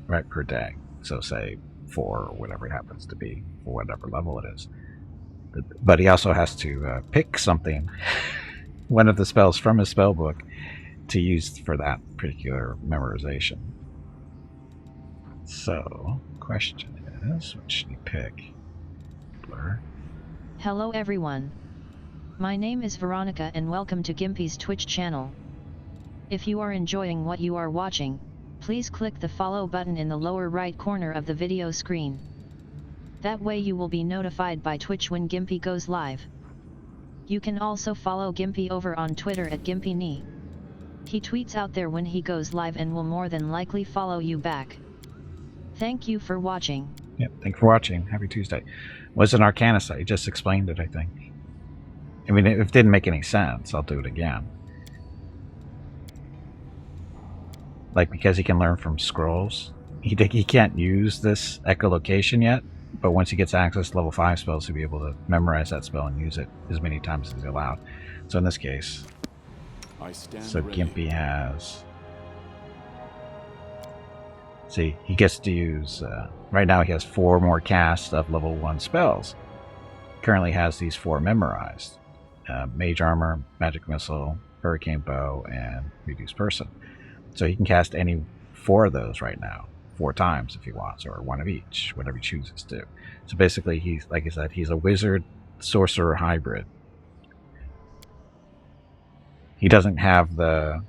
right, per day. So say 4 or whatever it happens to be, for whatever level it is. But he also has to pick something, one of the spells from his spellbook, to use for that particular memorization. So, question is, what should he pick? Blur. Hello everyone. My name is Veronica and welcome to Gimpy's Twitch channel. If you are enjoying what you are watching, please click the follow button in the lower right corner of the video screen. That way you will be notified by Twitch when Gimpy goes live. You can also follow Gimpy over on Twitter at GimpyKnee. He tweets out there when he goes live and will more than likely follow you back. Thank you for watching. Yep, thanks for watching. Happy Tuesday. Was an Arcanist. I just explained it, I think. I mean, if it didn't make any sense, I'll do it again. Like, because he can learn from scrolls, he can't use this echolocation yet, but once he gets access to level 5 spells, he'll be able to memorize that spell and use it as many times as he's allowed. So in this case, Gimpy has... See, he gets to use... right now he has 4 more casts of level 1 spells. Currently has these 4 memorized. Mage Armor, Magic Missile, Hurricane Bow, and Reduced Person. So he can cast any 4 of those right now. 4 times if he wants, or 1 of each, whatever he chooses to. So basically, he's, like I said, he's a wizard sorcerer hybrid. He doesn't have the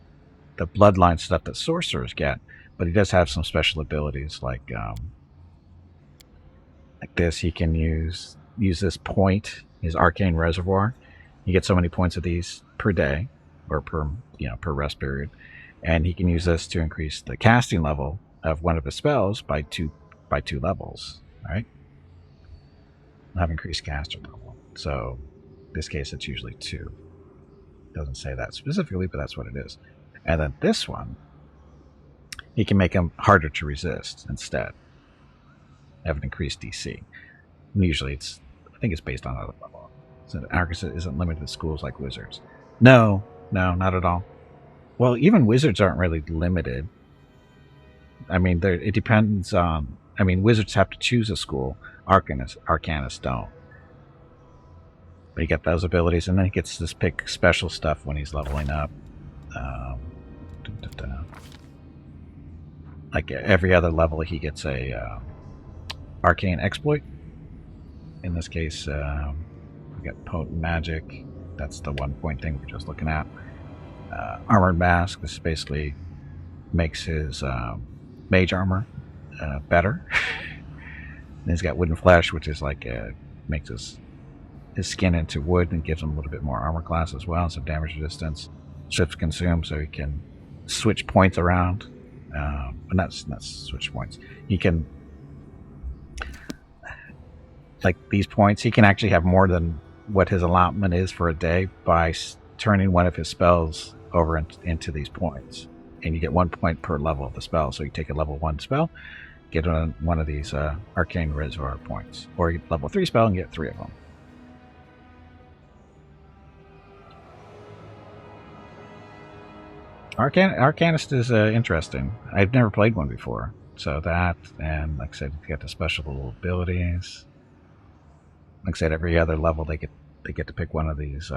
bloodline stuff that sorcerers get, but he does have some special abilities like this. He can use this point, his arcane reservoir. You get so many points of these per day, or per rest period, and he can use this to increase the casting level of one of his spells by two levels. Right? Have increased caster level. So in this case, it's usually 2. Doesn't say that specifically, but that's what it is. And then this one, he can make them harder to resist instead. Have an increased DC. And usually, I think it's based on other level. So Archimus isn't limited to schools like wizards. No, not at all. Well, even wizards aren't really limited. I mean, it depends on... I mean, wizards have to choose a school. Arcanists don't. But he got those abilities, and then he gets to pick special stuff when he's leveling up. Like every other level, he gets a arcane exploit. In this case, we got potent magic. That's the 1 point thing we're just looking at. Armored mask. This basically makes his mage armor better. And he's got wooden flesh, which is like makes his skin into wood and gives him a little bit more armor class as well, some damage resistance. Shift consume, so he can switch points around. But not switch points. He can, like these points, he can actually have more than what his allotment is for a day by turning one of his spells over into these points. And you get 1 point per level of the spell. So you take a level 1 spell, get one of these arcane reservoir points. Or you level 3 spell and get 3 of them. Arcanist is interesting. I've never played one before. So that, and like I said, you get the special abilities. Like I said, every other level they get to pick one of these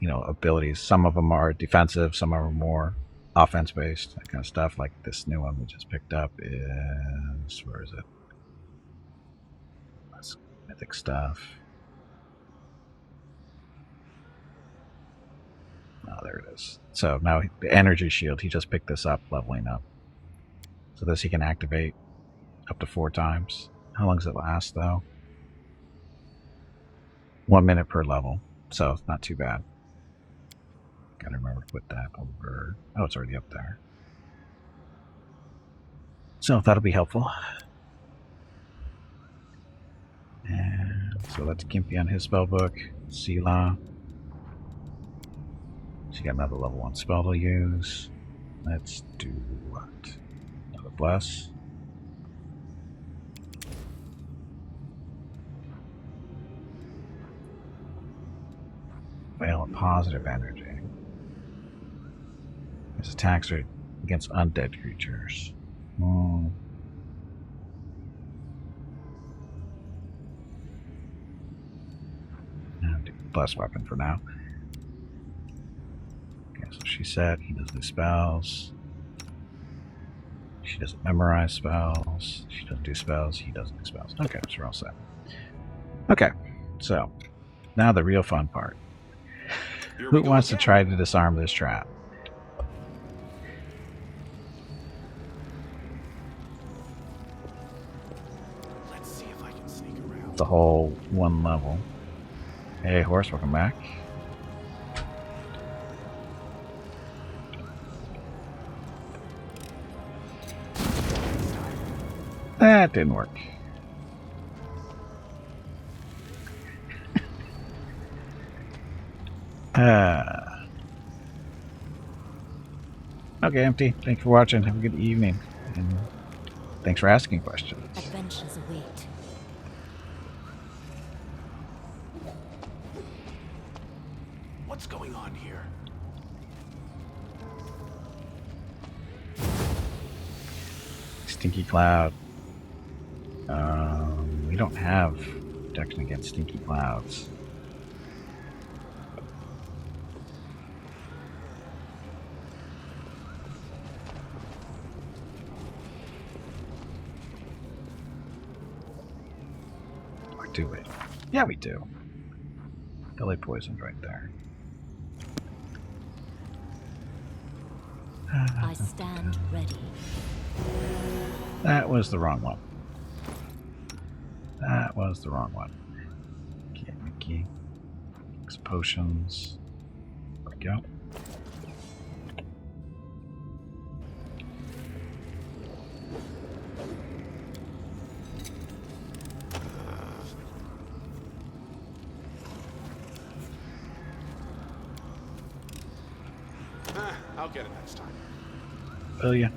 abilities. Some of them are defensive, some are more offense based, that kind of stuff. Like this new one we just picked up is, where is it? That's mythic stuff. Oh, there it is. So now the energy shield, he just picked this up, leveling up. So this he can activate up to 4 times. How long does it last though? 1 minute per level, so it's not too bad. Gotta remember to put that over. Oh, it's already up there. So that'll be helpful. And so So that's Gimpy on his spellbook. Sela. She got another level 1 spell to use. Let's do what? Another bless. Veil of positive energy. His attacks are against undead creatures. I'll do bless weapon for now. Okay, so she said he doesn't do spells. She doesn't memorize spells. She doesn't do spells. He doesn't do spells. Okay, so we're all set. Okay, so now the real fun part. Who wants to try to disarm this trap? Let's see if I can sneak around. The whole one level. Hey, horse, welcome back. That didn't work. Okay, Empty. Thanks for watching. Have a good evening. And thanks for asking questions. Adventures await. What's going on here? Stinky Cloud. We don't have protection against Stinky Clouds. Or do we? Yeah, we do. Belly poisoned right there. I stand ready. That was the wrong one. That was the wrong one. Get Mickey. Mix potions. There we go. I'll get it next time. Will ya?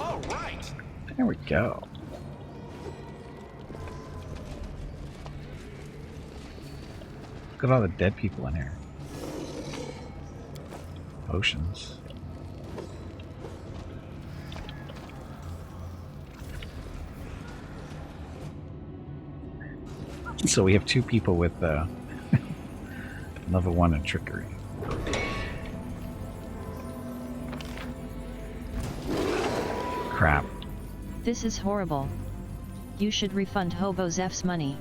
All right. There we go. Look at all the dead people in here. Potions. So we have 2 people with level 1 in trickery. Crap. This is horrible. You should refund Hobo Zeph's money.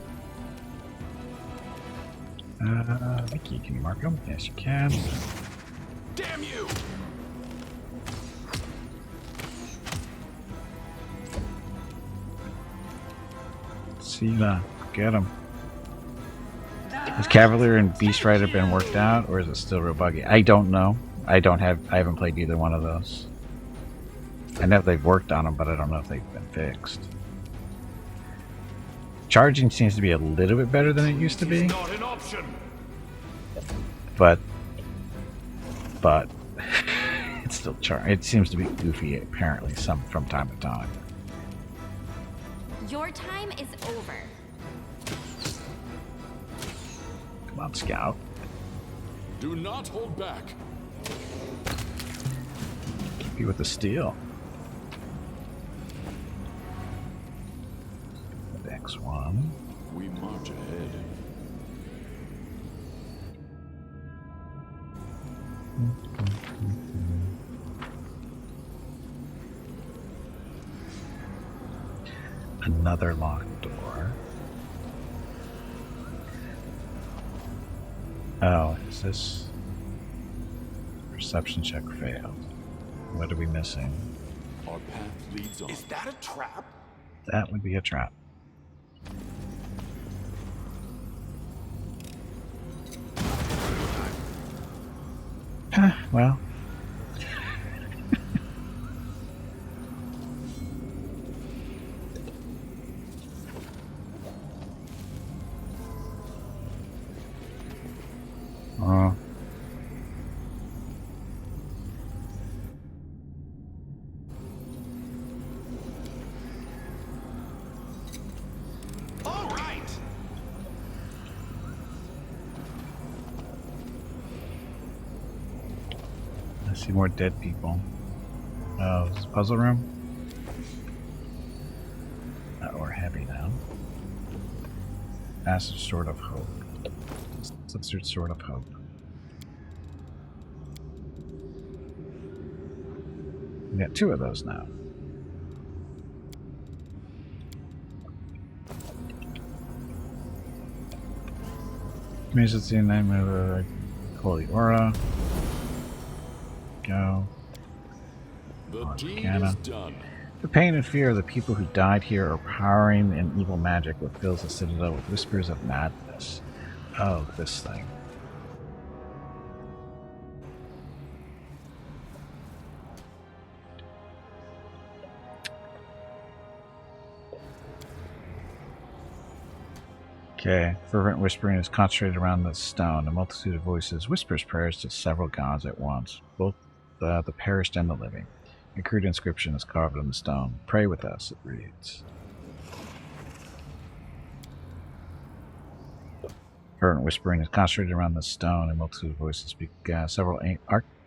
Mickey, can you mark them? Yes, you can. Damn you! Sela, get him. Has Cavalier and Beast Rider been worked out, or is it still real buggy? I don't know. I haven't played either one of those. I know they've worked on them, but I don't know if they've been fixed. Charging seems to be a little bit better than it used to be. Not an option. But it's still it seems to be goofy apparently from time to time. Your time is over. Come on, Scout. Do not hold back. Keep you with the steel. X1. We march ahead. Another locked door. Oh, is this perception check failed? What are we missing? Our path leads on. Is that a trap? That would be a trap. Well. see more dead people. Oh, is this a puzzle room? We're heavy now. Massive Sword of Hope. Censored Sword of Hope. We got 2 of those now. Music in name of the Holy Aura. Go. The deed Arcana. is done. The pain and fear of the people who died here are powering an evil magic that fills the citadel with whispers of madness. Oh, this thing. Okay, fervent whispering is concentrated around the stone. A multitude of voices whispers prayers to several gods at once, both the perished and the living. A crude inscription is carved on the stone. Pray with us, it reads. Fervent whispering is concentrated around the stone. A multitude of voices speak several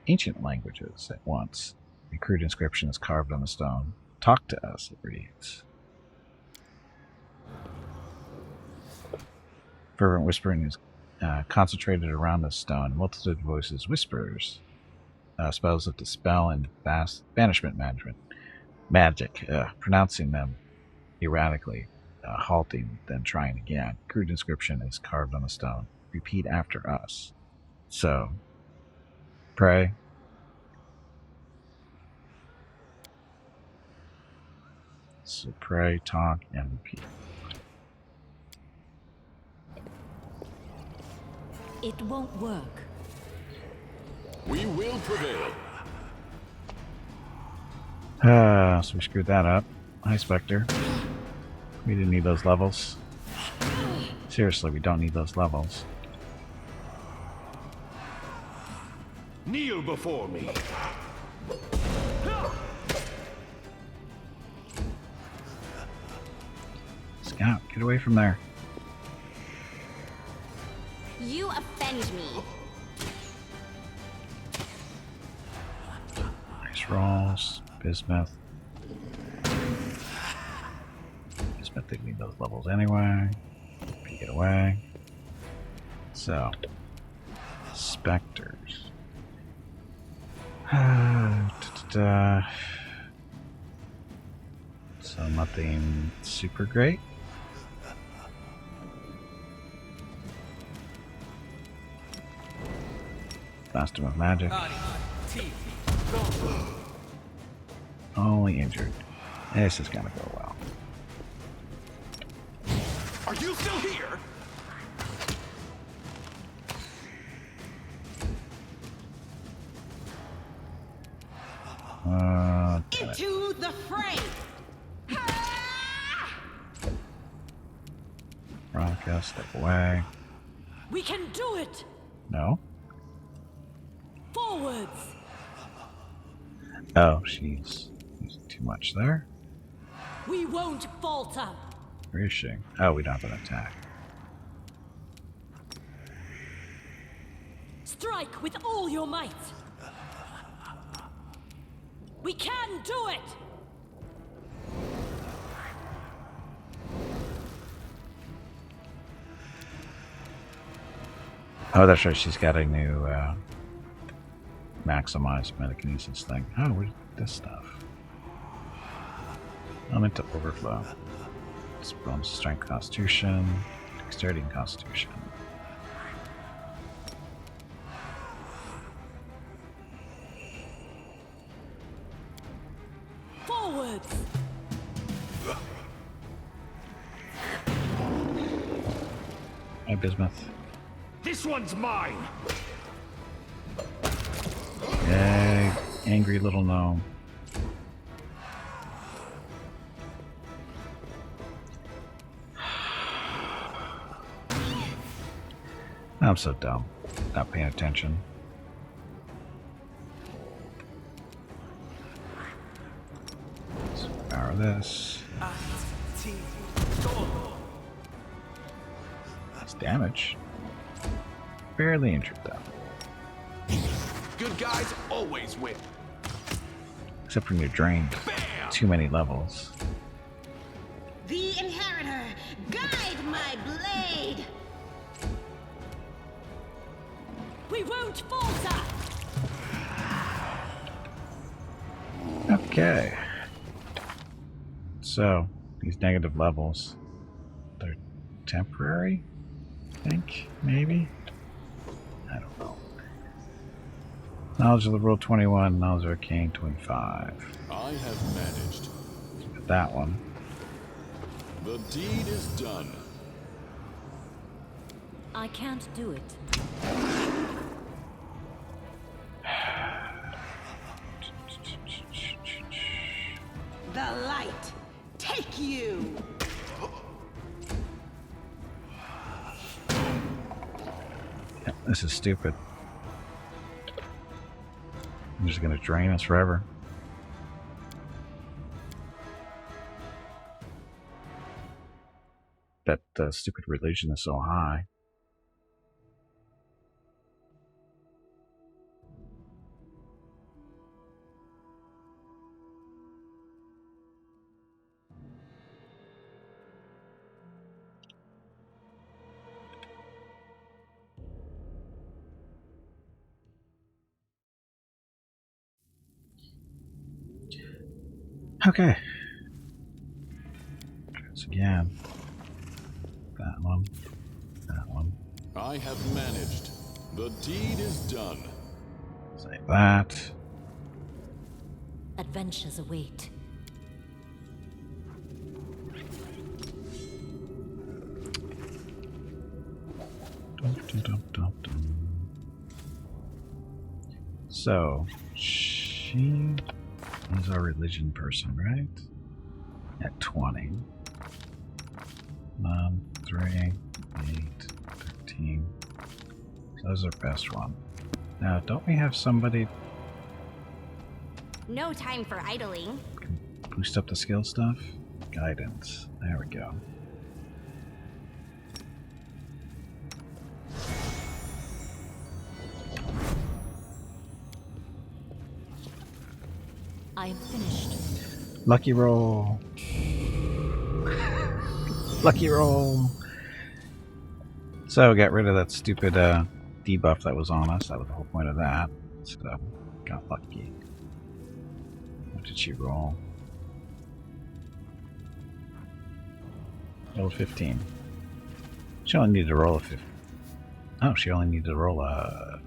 ancient languages at once. A crude inscription is carved on the stone. Talk to us, it reads. Fervent whispering is concentrated around the stone. A multitude of voices whispers spells of dispel and banishment magic, pronouncing them erratically, halting, then trying again. Crude inscription is carved on the stone. Repeat after us. So, pray. So pray, talk, and repeat. It won't work. We will prevail. So we screwed that up. Hi, Spectre. We didn't need those levels. Seriously, we don't need those levels. Kneel before me. Scout, get away from there. You offend me. Nice rolls. Bismuth. Bismuth didn't need those levels anyway. Get away. So, Spectres. So nothing super great. Blast of magic. Only injured. This is gonna go well. Are you still here? Into the fray! Veronica, step away. We can do it! No. Forwards! Oh, she's using too much there. We won't falter! Where is she? Oh, we don't have an attack. Strike with all your might! We can do it! Oh, that's right. She's got a new maximized metakinesis thing. Oh, where's this stuff? Element to overflow. It's bonus strength, constitution, dexterity, and constitution. Forwards! Hi, Bismuth. This one's mine. Yay, angry little gnome. I'm so dumb. Not paying attention. Let's power this. That's damage. Barely injured though. good guys always win. Except when you're drained. Bam! Too many levels. The Inheritor, guide my blade! We won't falter! Okay. So, these negative levels, they're temporary? I think, maybe? I don't know. Knowledge of the Rule 21, Knowledge of Arcane 25. I have managed. Got that one. The deed is done. I can't do it. The light, take you! Yeah, this is stupid. I'm just gonna drain us forever. That stupid religion is so high. Okay. Once again. That one. That one. I have managed. The deed is done. Save that. Adventures await. So, she is our religion person, right? At 20. 9, 3, 8, 13. So that's our best one. Now, don't we have somebody No time for idling. can boost up the skill stuff? Guidance. There we go. I am finished. Lucky roll. Lucky roll. So, got rid of that stupid debuff that was on us. That was the whole point of that. So, got lucky. What did she roll? Roll 15. She only needed to roll a 15. Oh, she only needed to roll a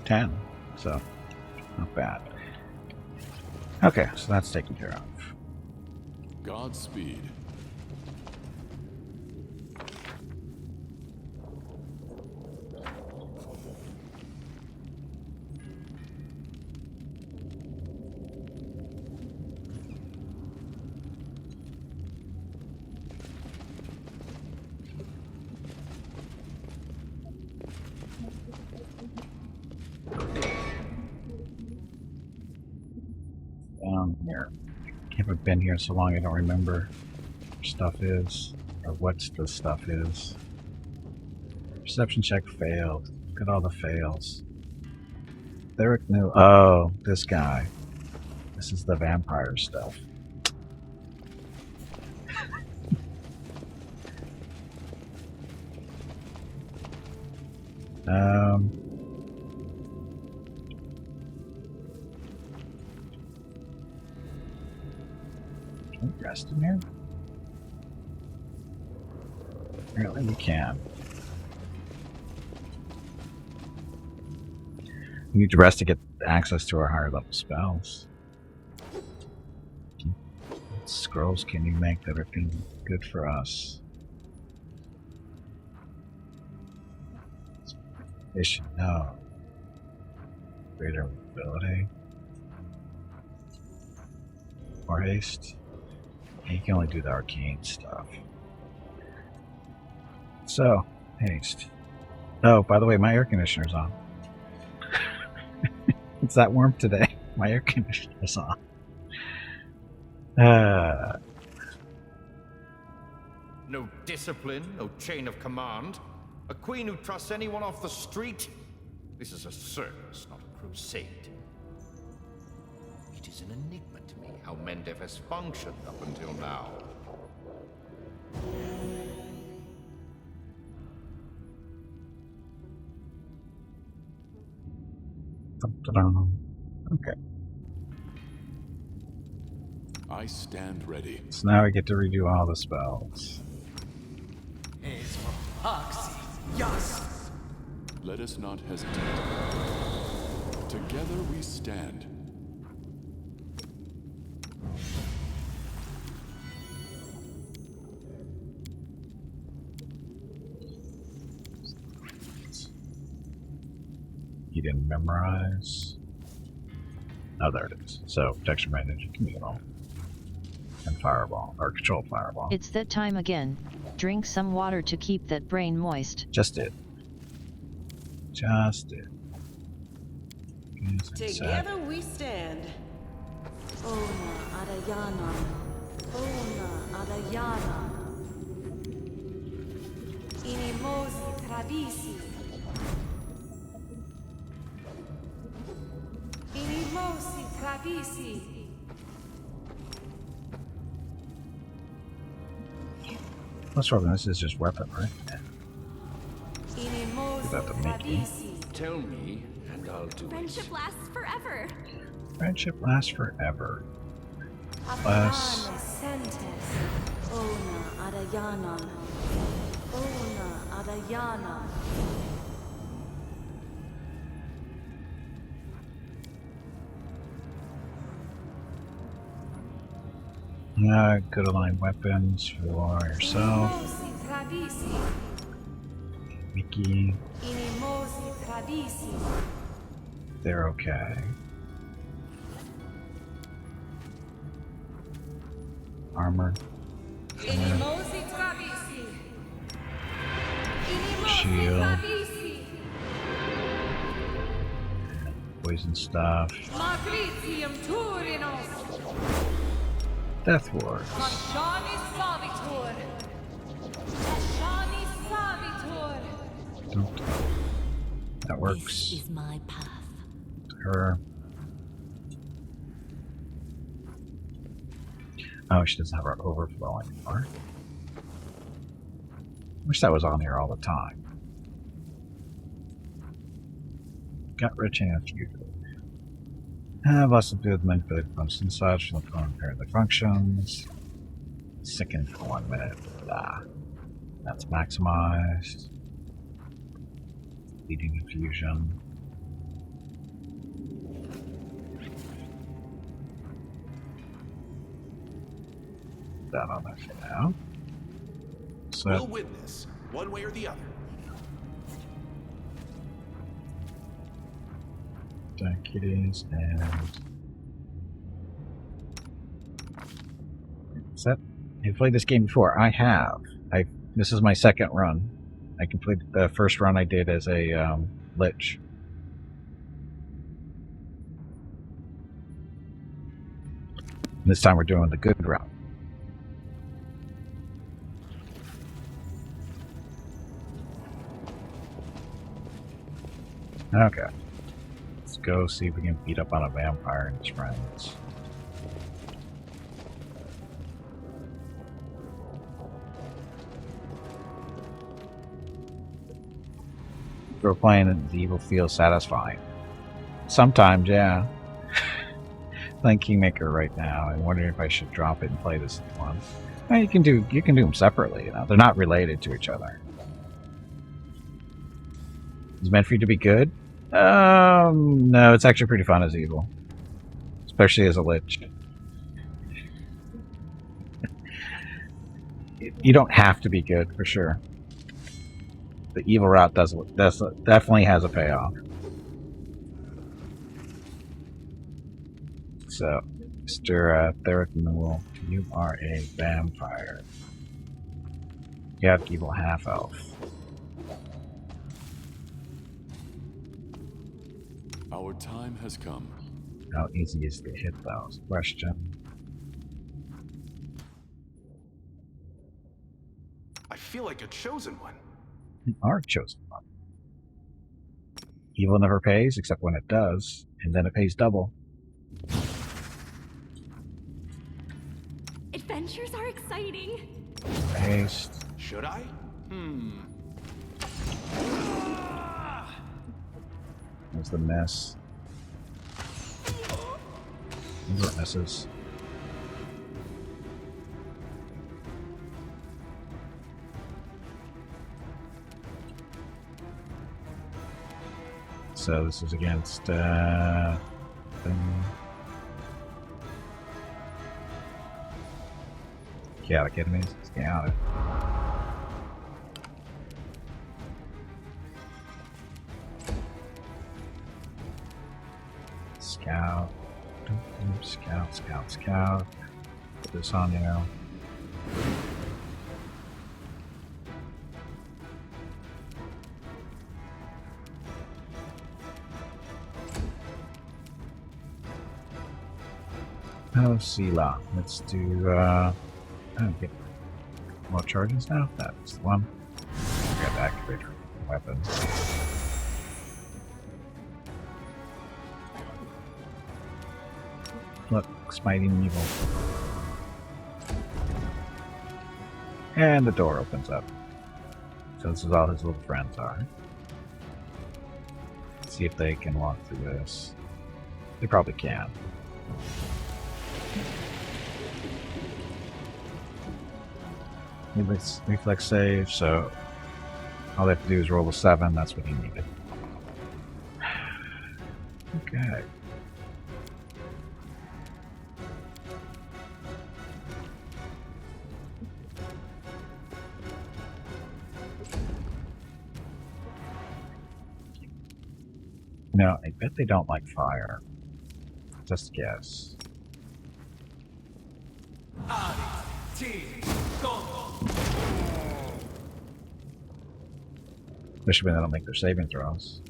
10. So, not bad. Okay, so that's taken care of. Godspeed. Down here. Haven't been here so long I don't remember where stuff is, or what the stuff is. Perception check failed. Look at all the fails. Theric knew. Oh, this guy. This is the vampire stuff. Can we rest in here? Apparently we can. We need to rest to get access to our higher level spells. What scrolls can you make that are good for us? Vision, no. Greater mobility. More haste. You can only do the arcane stuff. So, haste. Oh, by the way, my air conditioner's on. It's that warm today. My air conditioner's on. No discipline, no chain of command. A queen who trusts anyone off the street? This is a circus, not a crusade. It is an enigma to me how Mendev has functioned up until now. Okay. I stand ready. So now I get to redo all the spells. Let us not hesitate. Together we stand. You didn't memorize. Oh, there it is. So, protection management, communal, and fireball, or control fireball. It's that time again. Drink some water to keep that brain moist. Just did. Just did. Together we stand. Ona Adayana. Ona Adayana. Inimosi Tradisi. Inimosi Tradisi. What's wrong? This is just weapon, right? Inimosi Is that the Mickey? Tradisi. Tell me, and I'll do Friendship it. lasts forever. Friendship lasts forever. Plus, Apagane Sentes. Ona Adayana. Ona Adayana. good align weapons for yourself. Inimosi Tradisi. Mickey, Inimosi Tradisi. they're okay. Armor. Inimosi Tradisi. Inimosi Shield. Tradisi. Poison stuff. Magritium Turinos. Death Wars. Mashani Savitur. Mashani Savitur. Don't. That This works. is my path. Her. Oh, she doesn't have her overflow anymore. Wish that was on here all the time. Got rich and futile. Have lots of good manipulated functions and such. Don't compare the functions. Second for 1 minute. Ah, that's maximized. Leading infusion. That on there for now. So We'll win this, one way or the other. Kitties and set. I've played this game before. I have. This is my second run. I completed the first run I did as a lich. This time we're doing the good route. Okay. Let's go see if we can beat up on a vampire and his friends. If we're playing it, the evil feels satisfying. Sometimes, yeah. Playing Kingmaker right now. I'm wondering if I should drop it and play this one. Well, you can do them separately. You know, they're not related to each other. It's meant for you to be good. No, it's actually pretty fun as evil, especially as a lich. You don't have to be good for sure. The evil route definitely has a payoff. So, Mr. Theric Newell, you are a vampire. You have evil half-elf. Our time has come. How easy is it to hit those? Question. I feel like a chosen one. You are chosen one. Evil never pays, except when it does, and then it pays double. Adventures are exciting. Haste. Should I? There's the miss. Those are misses. So this is against chaotic enemies. Chaotic. Scout. Scout, scout, scout. Put this on you. Oh, Sela. Let's do, I don't get more charges now. That's the one. I got to activate her weapon. Look, smiting evil. And the door opens up. So this is all his little friends are. Let's see if they can walk through this. They probably can. Reflex save, so all they have to do is roll a 7, that's what he needed. Okay. No, I bet they don't like fire. Just a guess. Especially when they don't make their saving throws.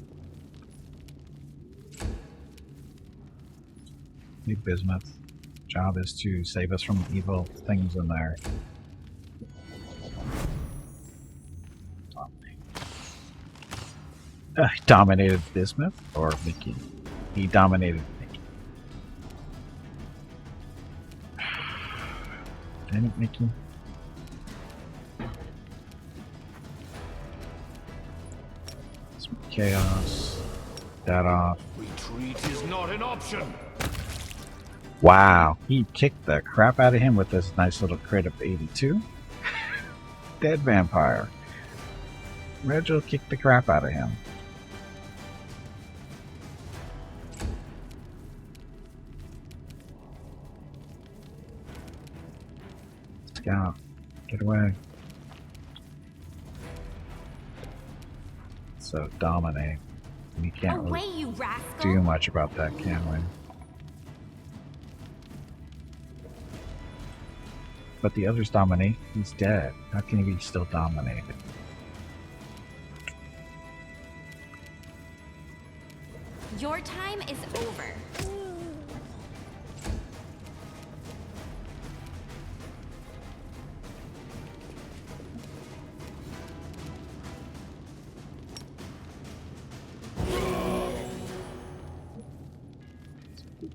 Big Bismuth. Job is to save us from evil things in there. He dominated Bismuth or Mickey? He dominated Mickey. Damn it, Mickey. Some chaos. That off. Retreat is not an option. Wow, he kicked the crap out of him with this nice little crit of 82. Dead vampire. Regil kicked the crap out of him. Scout, get away. So dominate. We can't Away, really you rascal. do much about that, can we? But the others dominate. He's dead. How can he be still dominated? Your time is over.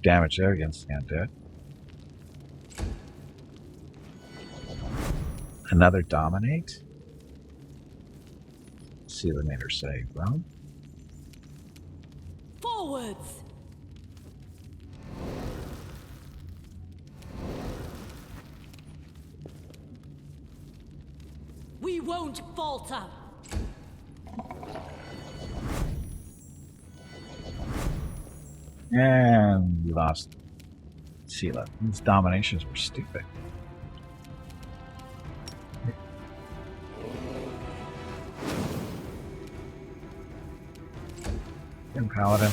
Damage there against the undead. Another dominate. Sealinator save, well. Forwards! We won't falter! And we lost Sela. These dominations were stupid. And Paladin.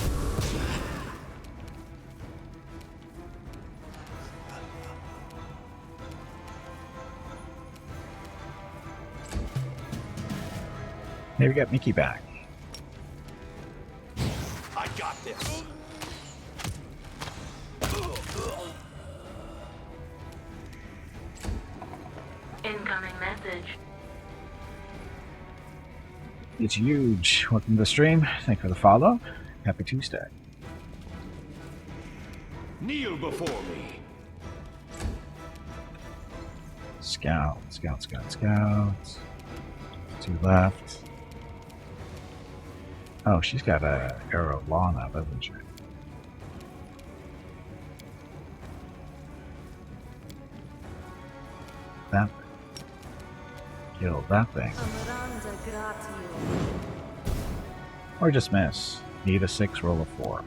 Hey, we got Mickey back. I got this. Incoming message. It's huge. Welcome to the stream. Thank you for the follow. Happy Tuesday. Kneel before me. Scout, scout, scout, scout. 2 left. Oh, she's got a arrow long up, doesn't she? That thing. Kill that thing. Or just miss. Need a 6, roll a 4.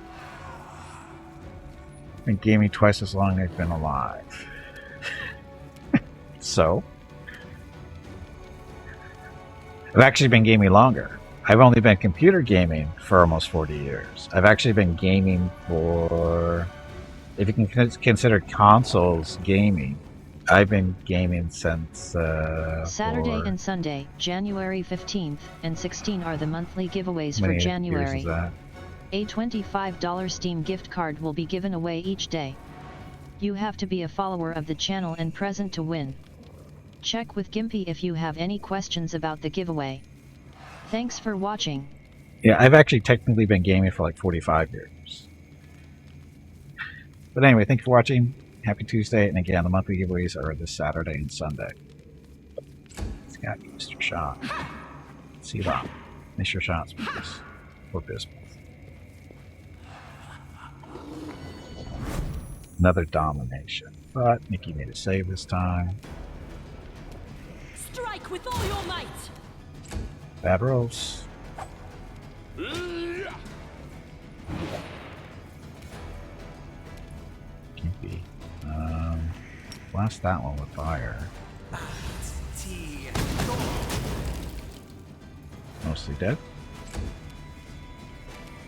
Been gaming twice as long as I've been alive. So? I've actually been gaming longer. I've only been computer gaming for almost 40 years. I've actually been gaming for... If you can consider consoles gaming, I've been gaming since... Saturday and Sunday, January 15th and 16 are the monthly giveaways for January. A $25 Steam gift card will be given away each day. You have to be a follower of the channel and present to win. Check with Gimpy if you have any questions about the giveaway. Thanks for watching. Yeah, I've actually technically been gaming for like 45 years. But anyway, thank you for watching. Happy Tuesday, and again, the monthly giveaways are this Saturday and Sunday. It's got Mr. Shot. See that. Mr. Shots, please. Or Bismuth. Another domination. But Nikki made a save this time. Strike with all your might. Bad rolls. Gimpy. Blast that one with fire. Mostly dead.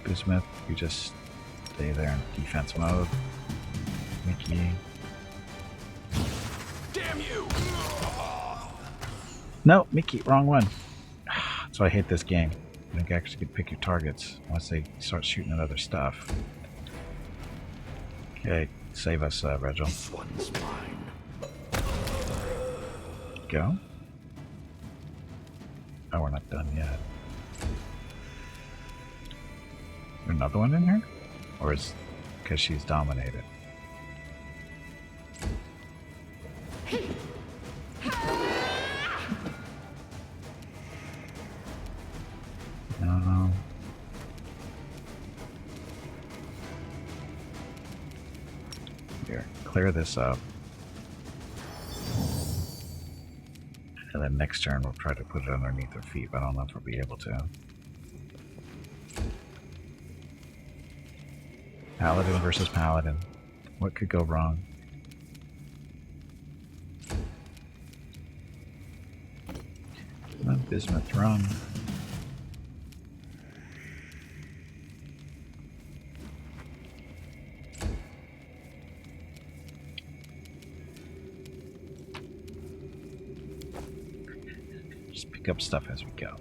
Bismuth, you just stay there in defense mode. Mickey. Damn you! No, Mickey, wrong one. So I hate this game. You don't actually get to pick your targets once they start shooting at other stuff. Okay, save us, Regil. This one's mine. Go. Oh, we're not done yet. Is there another one in here? Or is because she's dominated? No. Here, clear this up. And then next turn we'll try to put it underneath her feet, but I don't know if we'll be able to. Paladin versus Paladin. What could go wrong? Come on, Bismuth, run. Just pick up stuff as we go.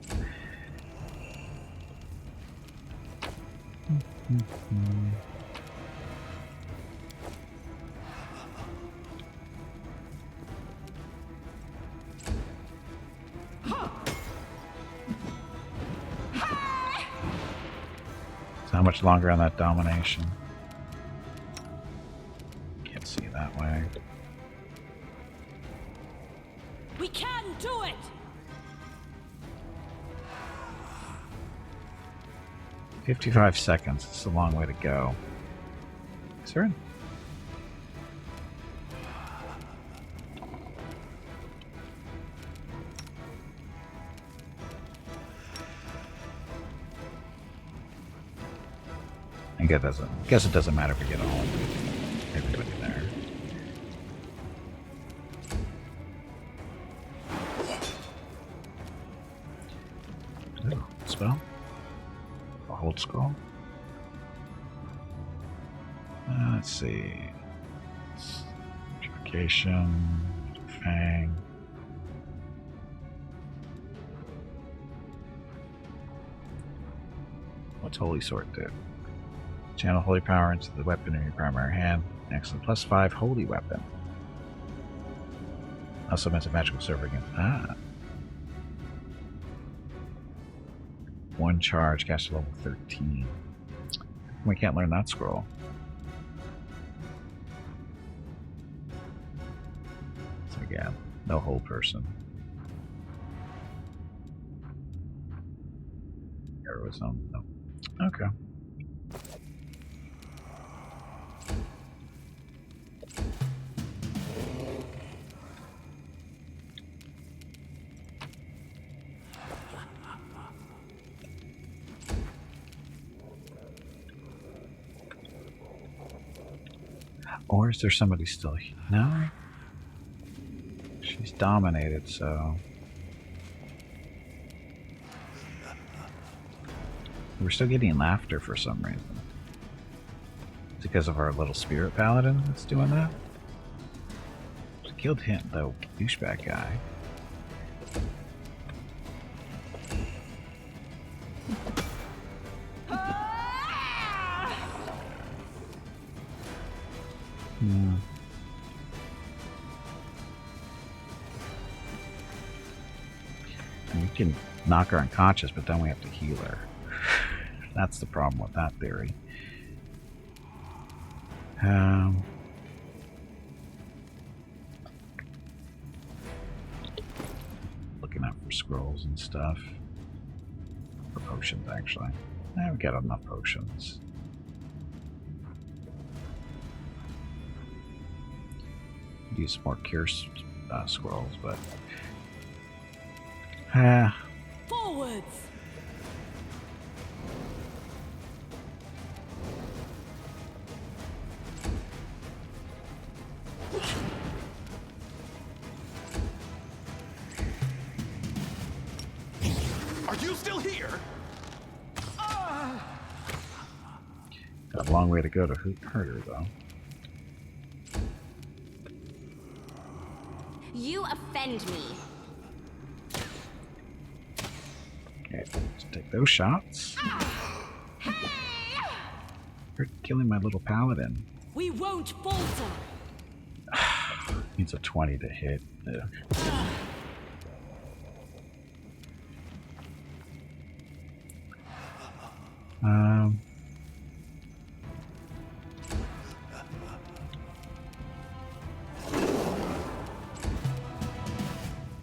So how much longer on that domination? Can't see that way. We can do it! 55 seconds. It's a long way to go. Is there an... I guess it doesn't matter if we get all everybody there. Ooh, spell? A hold scroll? Let's see. Purification, Fang. What's Holy Sword do? Channel holy power into the weapon in your primary hand. Excellent. +5 holy weapon. Also meant a magical server again. Ah. One charge, cast level 13. We can't learn that scroll. So yeah, no whole person. Arizona. No. Okay. Or is there somebody still here? No? She's dominated, so... We're still getting laughter for some reason. It's because of our little spirit paladin that's doing that? We killed him, though, douchebag guy. And we can knock her unconscious, but then we have to heal her. That's the problem with that theory. Looking out for scrolls and stuff. For potions, actually. We got enough potions. Use some more cure scrolls, but Forwards! Are you still here? got a long way to go to hurt her, though. You offend me. Okay, let's take those shots. You're killing my little paladin. We won't falter. Needs a 20 to hit.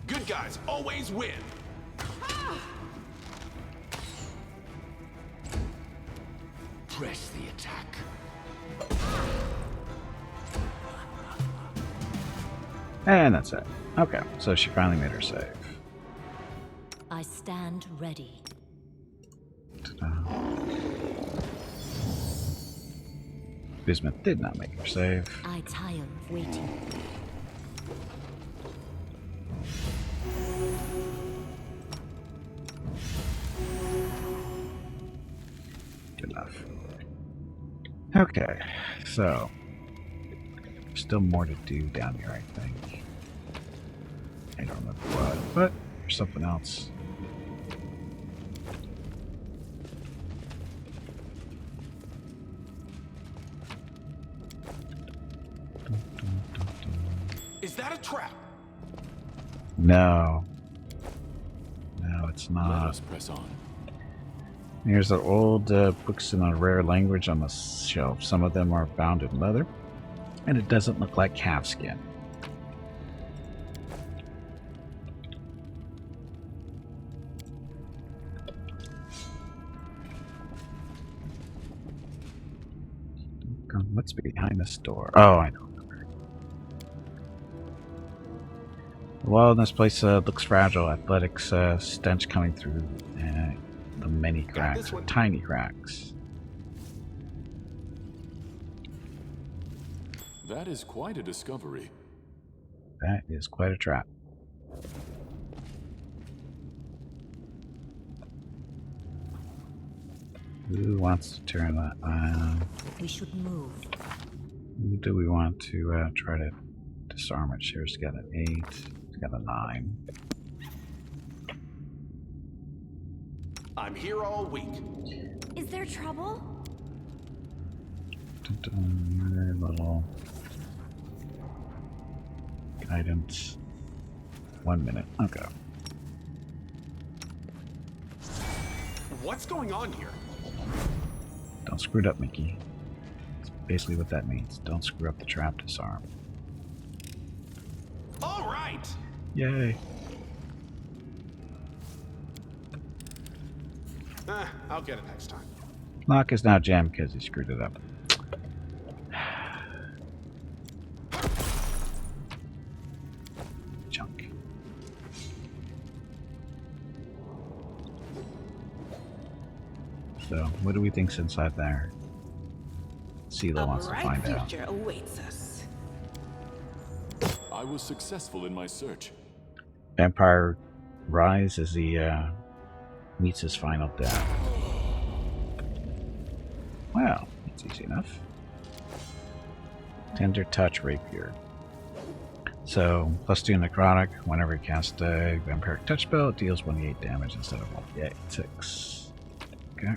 Good guys always win. Press the attack. And that's it. Okay, so she finally made her save. I stand ready. Bismuth did not make her save. I tire of waiting. Good enough. Okay, so still more to do down here, I think. I don't remember what, but there's something else. Is that a trap? No. No, it's Let not. us press on. Here's the old books in a rare language on the shelf. Some of them are bound in leather, and it doesn't look like calf skin. What's behind this door? Oh, I know. Well, this place looks fragile. Athletics stench coming through the many cracks, or tiny cracks. That is quite a discovery. That is quite a trap. Who wants to turn that on? We should move. Who do we want to try to disarm it? She's got an 8. She's got a 9. I'm here all week. Is there trouble? Very little guidance. 1 minute. Okay. What's going on here? Don't screw it up, Mickey. That's basically what that means. Don't screw up the trap disarm. All right. Yay. I'll get it next time. Lock is now jammed because he screwed it up. Junk. So, what do we think's inside there? Sela wants to find out. Future awaits us. I was successful in my search. Vampire rise as he meets his final death. Well, that's easy enough. Tender touch rapier. So, +2 necrotic. Whenever you cast a vampiric touch spell, it deals 1d8 damage instead of 1d6. Okay.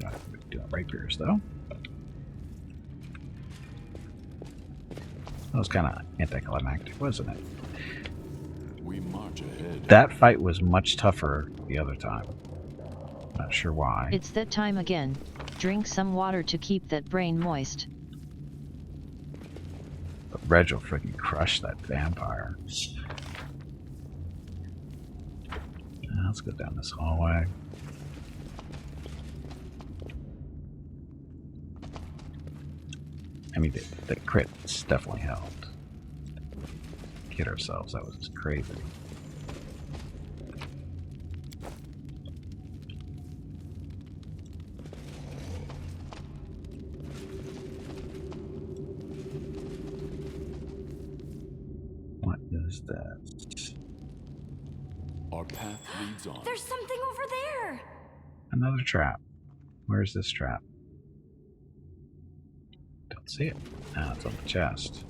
Not doing rapiers though. That was kind of anticlimactic, wasn't it? We march ahead. That fight was much tougher the other time. Not sure why. It's that time again. Drink some water to keep that brain moist. But Reg will freaking crush that vampire. Let's go down this hallway. I mean, the crits definitely helped. Kid ourselves, that was crazy. What is that? Our path leads on. There's something over there. Another trap. Where's this trap? Don't see it. Ah, it's on the chest.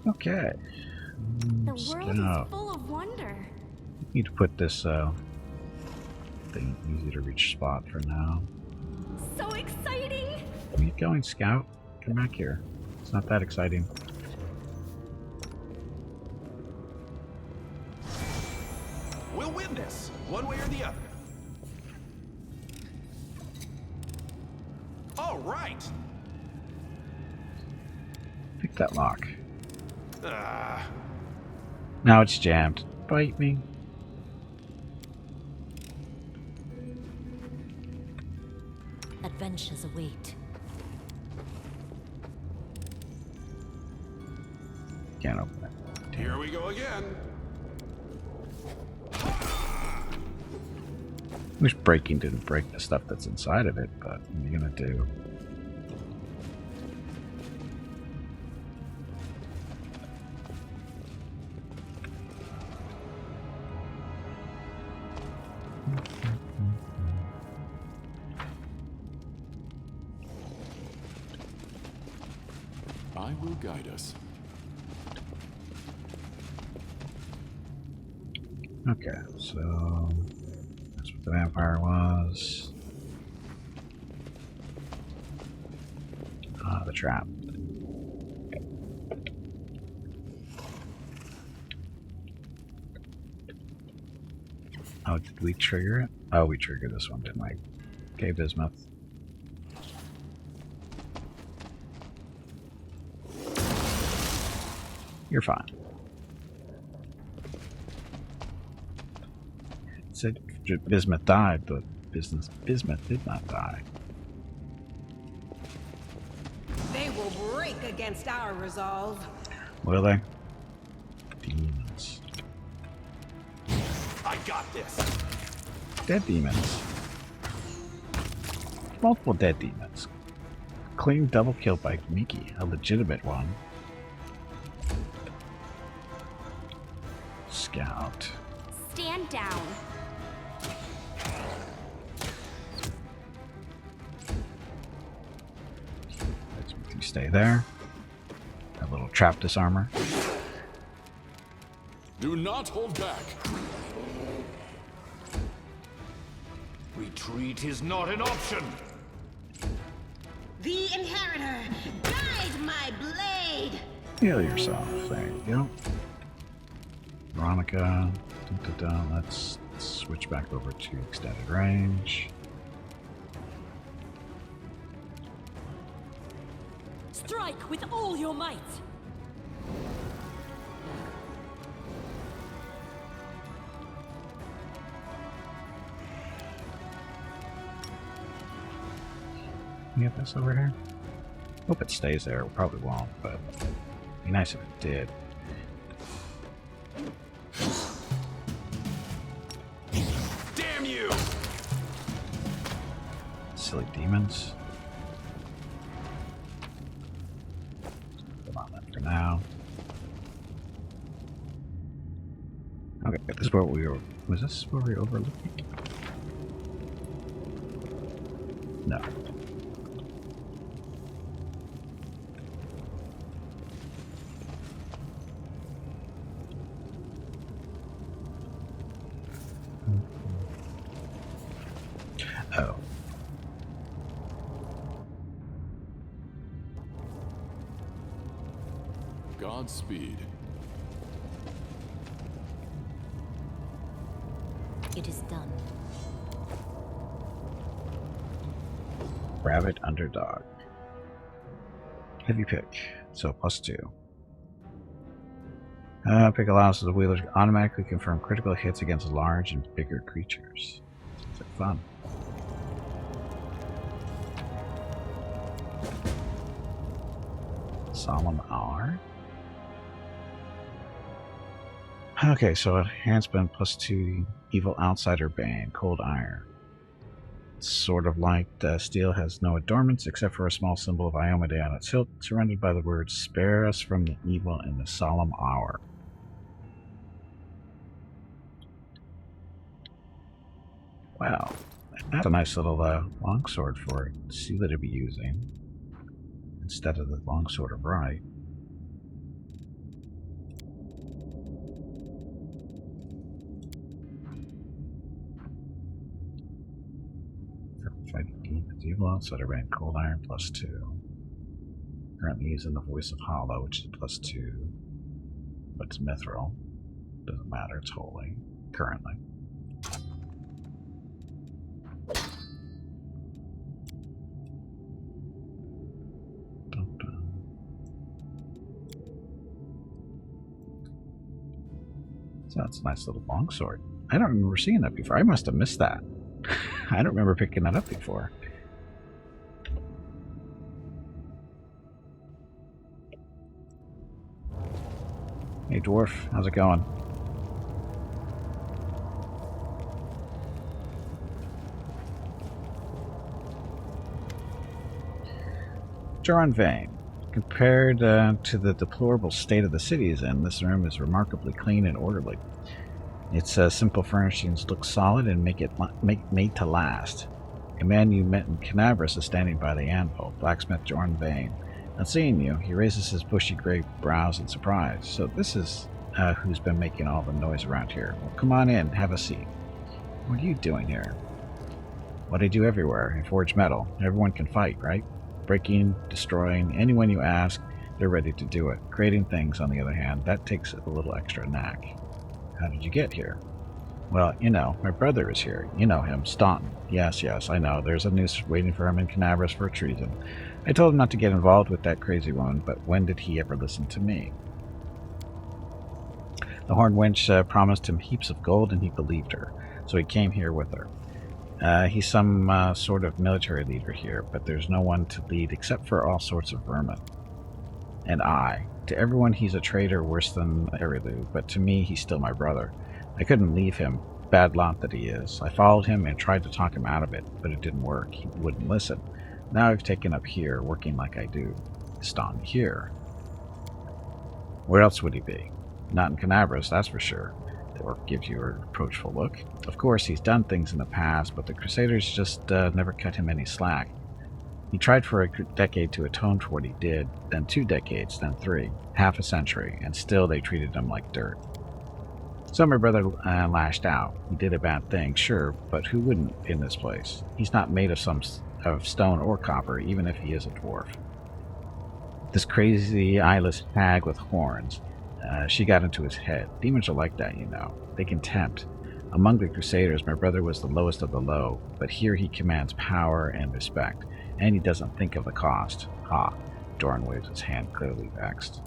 Okay. The world is full of wonder. Need to put this thing easy to reach spot for now. So exciting! Where are you going, Scout? Come back here. It's not that exciting. We'll win this, one way or the other. All right. Pick that lock. Now it's jammed. Bite me. Adventures await. Can't open it. Here we go again. Wish breaking didn't break the stuff that's inside of it, but what are you gonna do? I will guide us. Okay, so that's what the vampire was. Ah, the trap. Oh, did we trigger it? Oh, we triggered this one, didn't we? Okay, Bismuth. You're fine. It said Bismuth died, but Bismuth did not die. They will break against our resolve. Will they? Demons. I got this. Dead demons. Multiple dead demons. Clean double kill by Miki, a legitimate one. Scout. Stand down. You stay there. A little trap disarmor. Do not hold back. Retreat is not an option! The Inheritor, guide my blade! Heal yourself. There you go. Veronica. Let's switch back over to extended range. Strike with all your might! Can you get this over here? Hope it stays there. It probably won't, but it'd be nice if it did. Damn you! Silly demons. Come on, then for now. Okay, this is where we were. Was this where we were overlooking? No. Oh. Godspeed. It is done. Rabbit underdog. Heavy pick, so +2. Pick allows the wheeler to automatically confirm critical hits against large and bigger creatures. Sounds like fun. Solemn Hour. Okay, so enhancement +2, Evil Outsider Bane, Cold Iron. It's sort of like steel has no adornments except for a small symbol of Iomedae on its hilt, surrounded by the words, "Spare us from the evil in the solemn hour." Wow, that's a nice little longsword for Seela to be using instead of the longsword of Right. Fighting deep, Evil Outsider Bane, Cold Iron +2. Currently using the Voice of Hollow, which is +2. But it's mithril. Doesn't matter, it's holy. Currently. So that's a nice little longsword. I don't remember seeing that before. I must have missed that. I don't remember picking that up before. Hey dwarf, how's it going? Joran Vane. Compared to the deplorable state of the city is in, this room is remarkably clean and orderly. Its simple furnishings look solid and made to last. A man you met in Canabras is standing by the anvil, blacksmith Joran Vane. On seeing you, he raises his bushy gray brows in surprise. So this is who's been making all the noise around here. Well, come on in, have a seat. What are you doing here? What I do everywhere. I forge metal. Everyone can fight, right? Breaking, destroying, anyone you ask, they're ready to do it. Creating things, on the other hand, that takes a little extra knack. How did you get here? Well, you know, my brother is here. You know him, Staunton. Yes, I know. There's a noose waiting for him in Canabras for treason. I told him not to get involved with that crazy woman, but when did he ever listen to me? The horned wench promised him heaps of gold, and he believed her, so he came here with her. He's some sort of military leader here, but there's no one to lead except for all sorts of vermin. And to everyone he's a traitor worse than Erilu, but to me he's still my brother. I couldn't leave him, bad lot that he is. I followed him and tried to talk him out of it, but it didn't work. He wouldn't listen. Now I've taken up here, working like I do. Staunton here. Where else would he be? Not in Canabras, that's for sure. The orc gives you a reproachful look. Of course, he's done things in the past, but the Crusaders just never cut him any slack. He tried for a decade to atone for what he did, then 2 decades, then 3, half a century, and still they treated him like dirt. So my brother lashed out. He did a bad thing, sure, but who wouldn't in this place? He's not made of stone or copper, even if he is a dwarf. This crazy eyeless hag with horns. She got into his head. Demons are like that, you know. They can tempt. Among the Crusaders, my brother was the lowest of the low, but here he commands power and respect, and he doesn't think of the cost. Ha! Doran waves his hand, clearly vexed.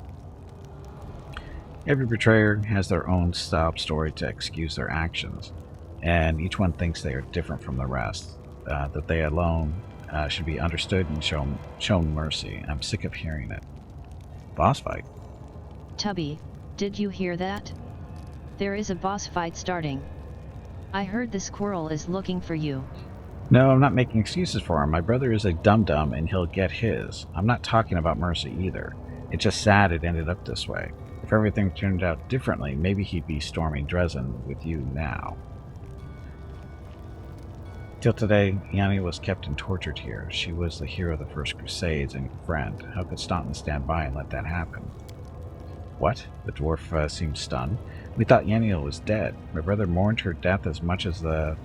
Every betrayer has their own sob story to excuse their actions, and each one thinks they are different from the rest, that they alone should be understood and shown mercy. I'm sick of hearing it. Boss fight. Tubby, did you hear that? There is a boss fight starting. I heard the squirrel is looking for you. No, I'm not making excuses for him. My brother is a dum-dum and he'll get his. I'm not talking about mercy either. It's just sad it ended up this way. If everything turned out differently, maybe he'd be storming Drezen with you now. Till today, Yanni was kept and tortured here. She was the hero of the First Crusades and your friend. How could Staunton stand by and let that happen? What? The dwarf seemed stunned. We thought Yaniel was dead. My brother mourned her death as much as the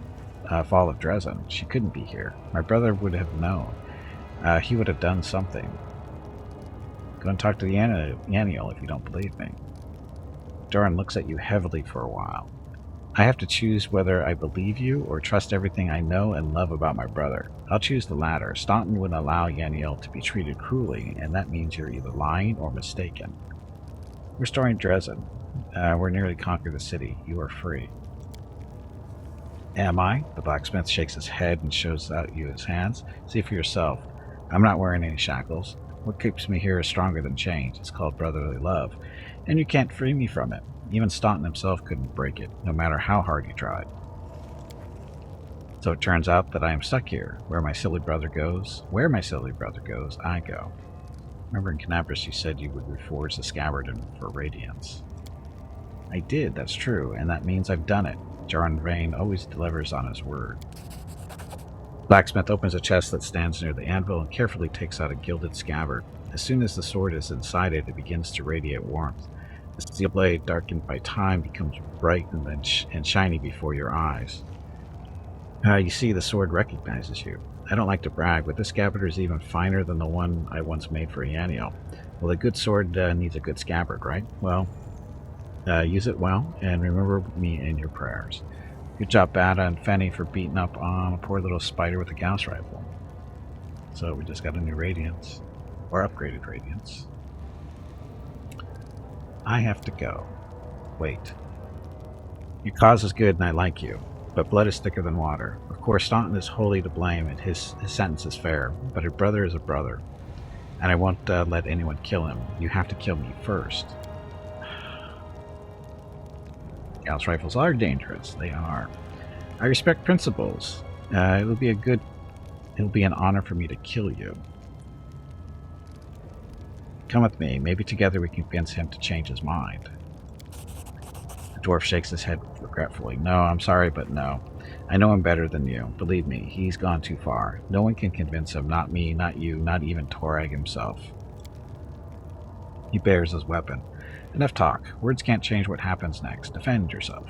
fall of Drezen. She couldn't be here. My brother would have known. He would have done something. Go and talk to Yaniel if you don't believe me. Doran looks at you heavily for a while. I have to choose whether I believe you or trust everything I know and love about my brother. I'll choose the latter. Staunton wouldn't allow Yaniel to be treated cruelly, and that means you're either lying or mistaken. We're storing Drezen. We're nearly conquered the city. You are free. Am I? The blacksmith shakes his head and shows out you his hands. See for yourself. I'm not wearing any shackles. What keeps me here is stronger than chains. It's called brotherly love, and you can't free me from it. Even Staunton himself couldn't break it, no matter how hard he tried. So it turns out that I am stuck here. Where my silly brother goes, I go. Remember in Canabras you said you would reforge the scabbard for radiance. I did, that's true, and that means I've done it. Jarn Vane always delivers on his word. Blacksmith opens a chest that stands near the anvil and carefully takes out a gilded scabbard. As soon as the sword is inside it, it begins to radiate warmth. The steel blade, darkened by time, becomes bright and shiny before your eyes. You see, the sword recognizes you. I don't like to brag, but this scabbard is even finer than the one I once made for Yaniel. Well, a good sword needs a good scabbard, right? Well, use it well, and remember me in your prayers. Good job, Bada and Fenny, for beating up on a poor little spider with a Gauss rifle. So we just got a new Radiance, or upgraded Radiance. I have to go. Wait. Your cause is good and I like you, but blood is thicker than water. Of course, Staunton is wholly to blame and his sentence is fair, but a brother is a brother, and I won't let anyone kill him. You have to kill me first. Gauss rifles are dangerous. They are. I respect principles. It'll be an honor for me to kill you. Come with me. Maybe together we can convince him to change his mind. The dwarf shakes his head regretfully. No, I'm sorry, but no. I know him better than you. Believe me, he's gone too far. No one can convince him. Not me, not you, not even Torag himself. He bears his weapon. Enough talk. Words can't change what happens next. Defend yourself.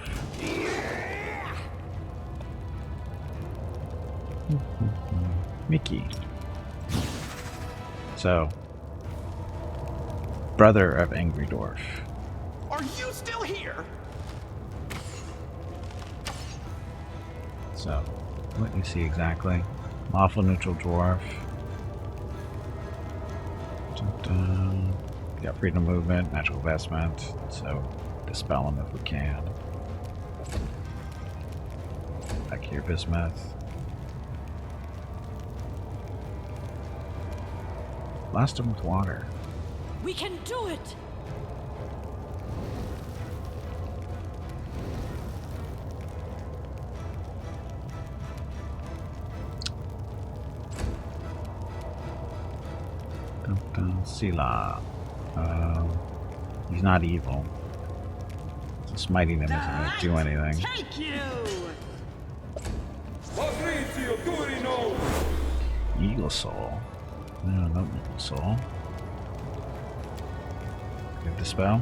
Mickey. So, brother of Angry Dwarf. Are you still here? So, what you see exactly? Lawful neutral dwarf. Dun-dun. Got freedom of movement, natural investment, so dispel him if we can. Back here, bismuth. Blast him with water. We can do it! Dun-dun. Sila. He's not evil. So smiting him isn't going to do anything. Take you! Eagle Soul. No, no Eagle Soul. Give the spell.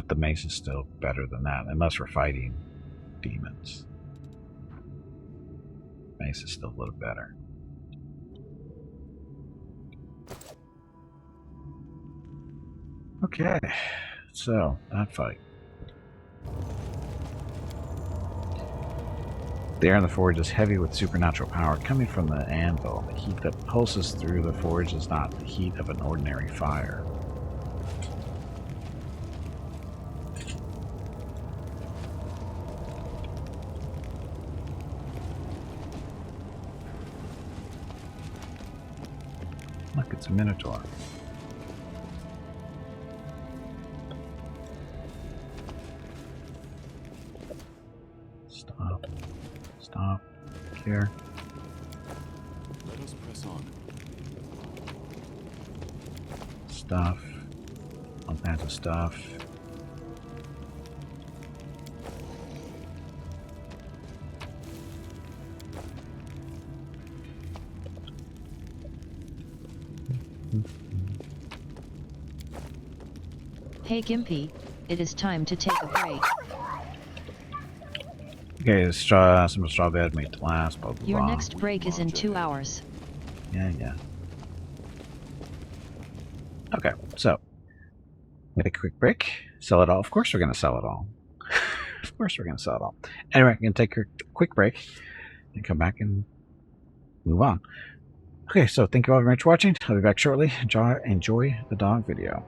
But the mace is still better than that, unless we're fighting demons. Mace is still a little better. Okay, so that fight. The air in the forge is heavy with supernatural power coming from the anvil. The heat that pulses through the forge is not the heat of an ordinary fire. Look, it's a minotaur. Stop. Stop. Here. Let us press on. Stuff. All kinds of stuff. Hey Gimpy, it is time to take a break. Okay, some straw bed made to last, blah blah Your blah. next break is in 2 hours. Yeah. Okay, so we take a quick break. Sell it all. Of course we're gonna sell it all. Of course we're gonna sell it all. Anyway, we're gonna take a quick break and come back and move on. Okay, so thank you all very much for watching. I'll be back shortly. Enjoy the dog video.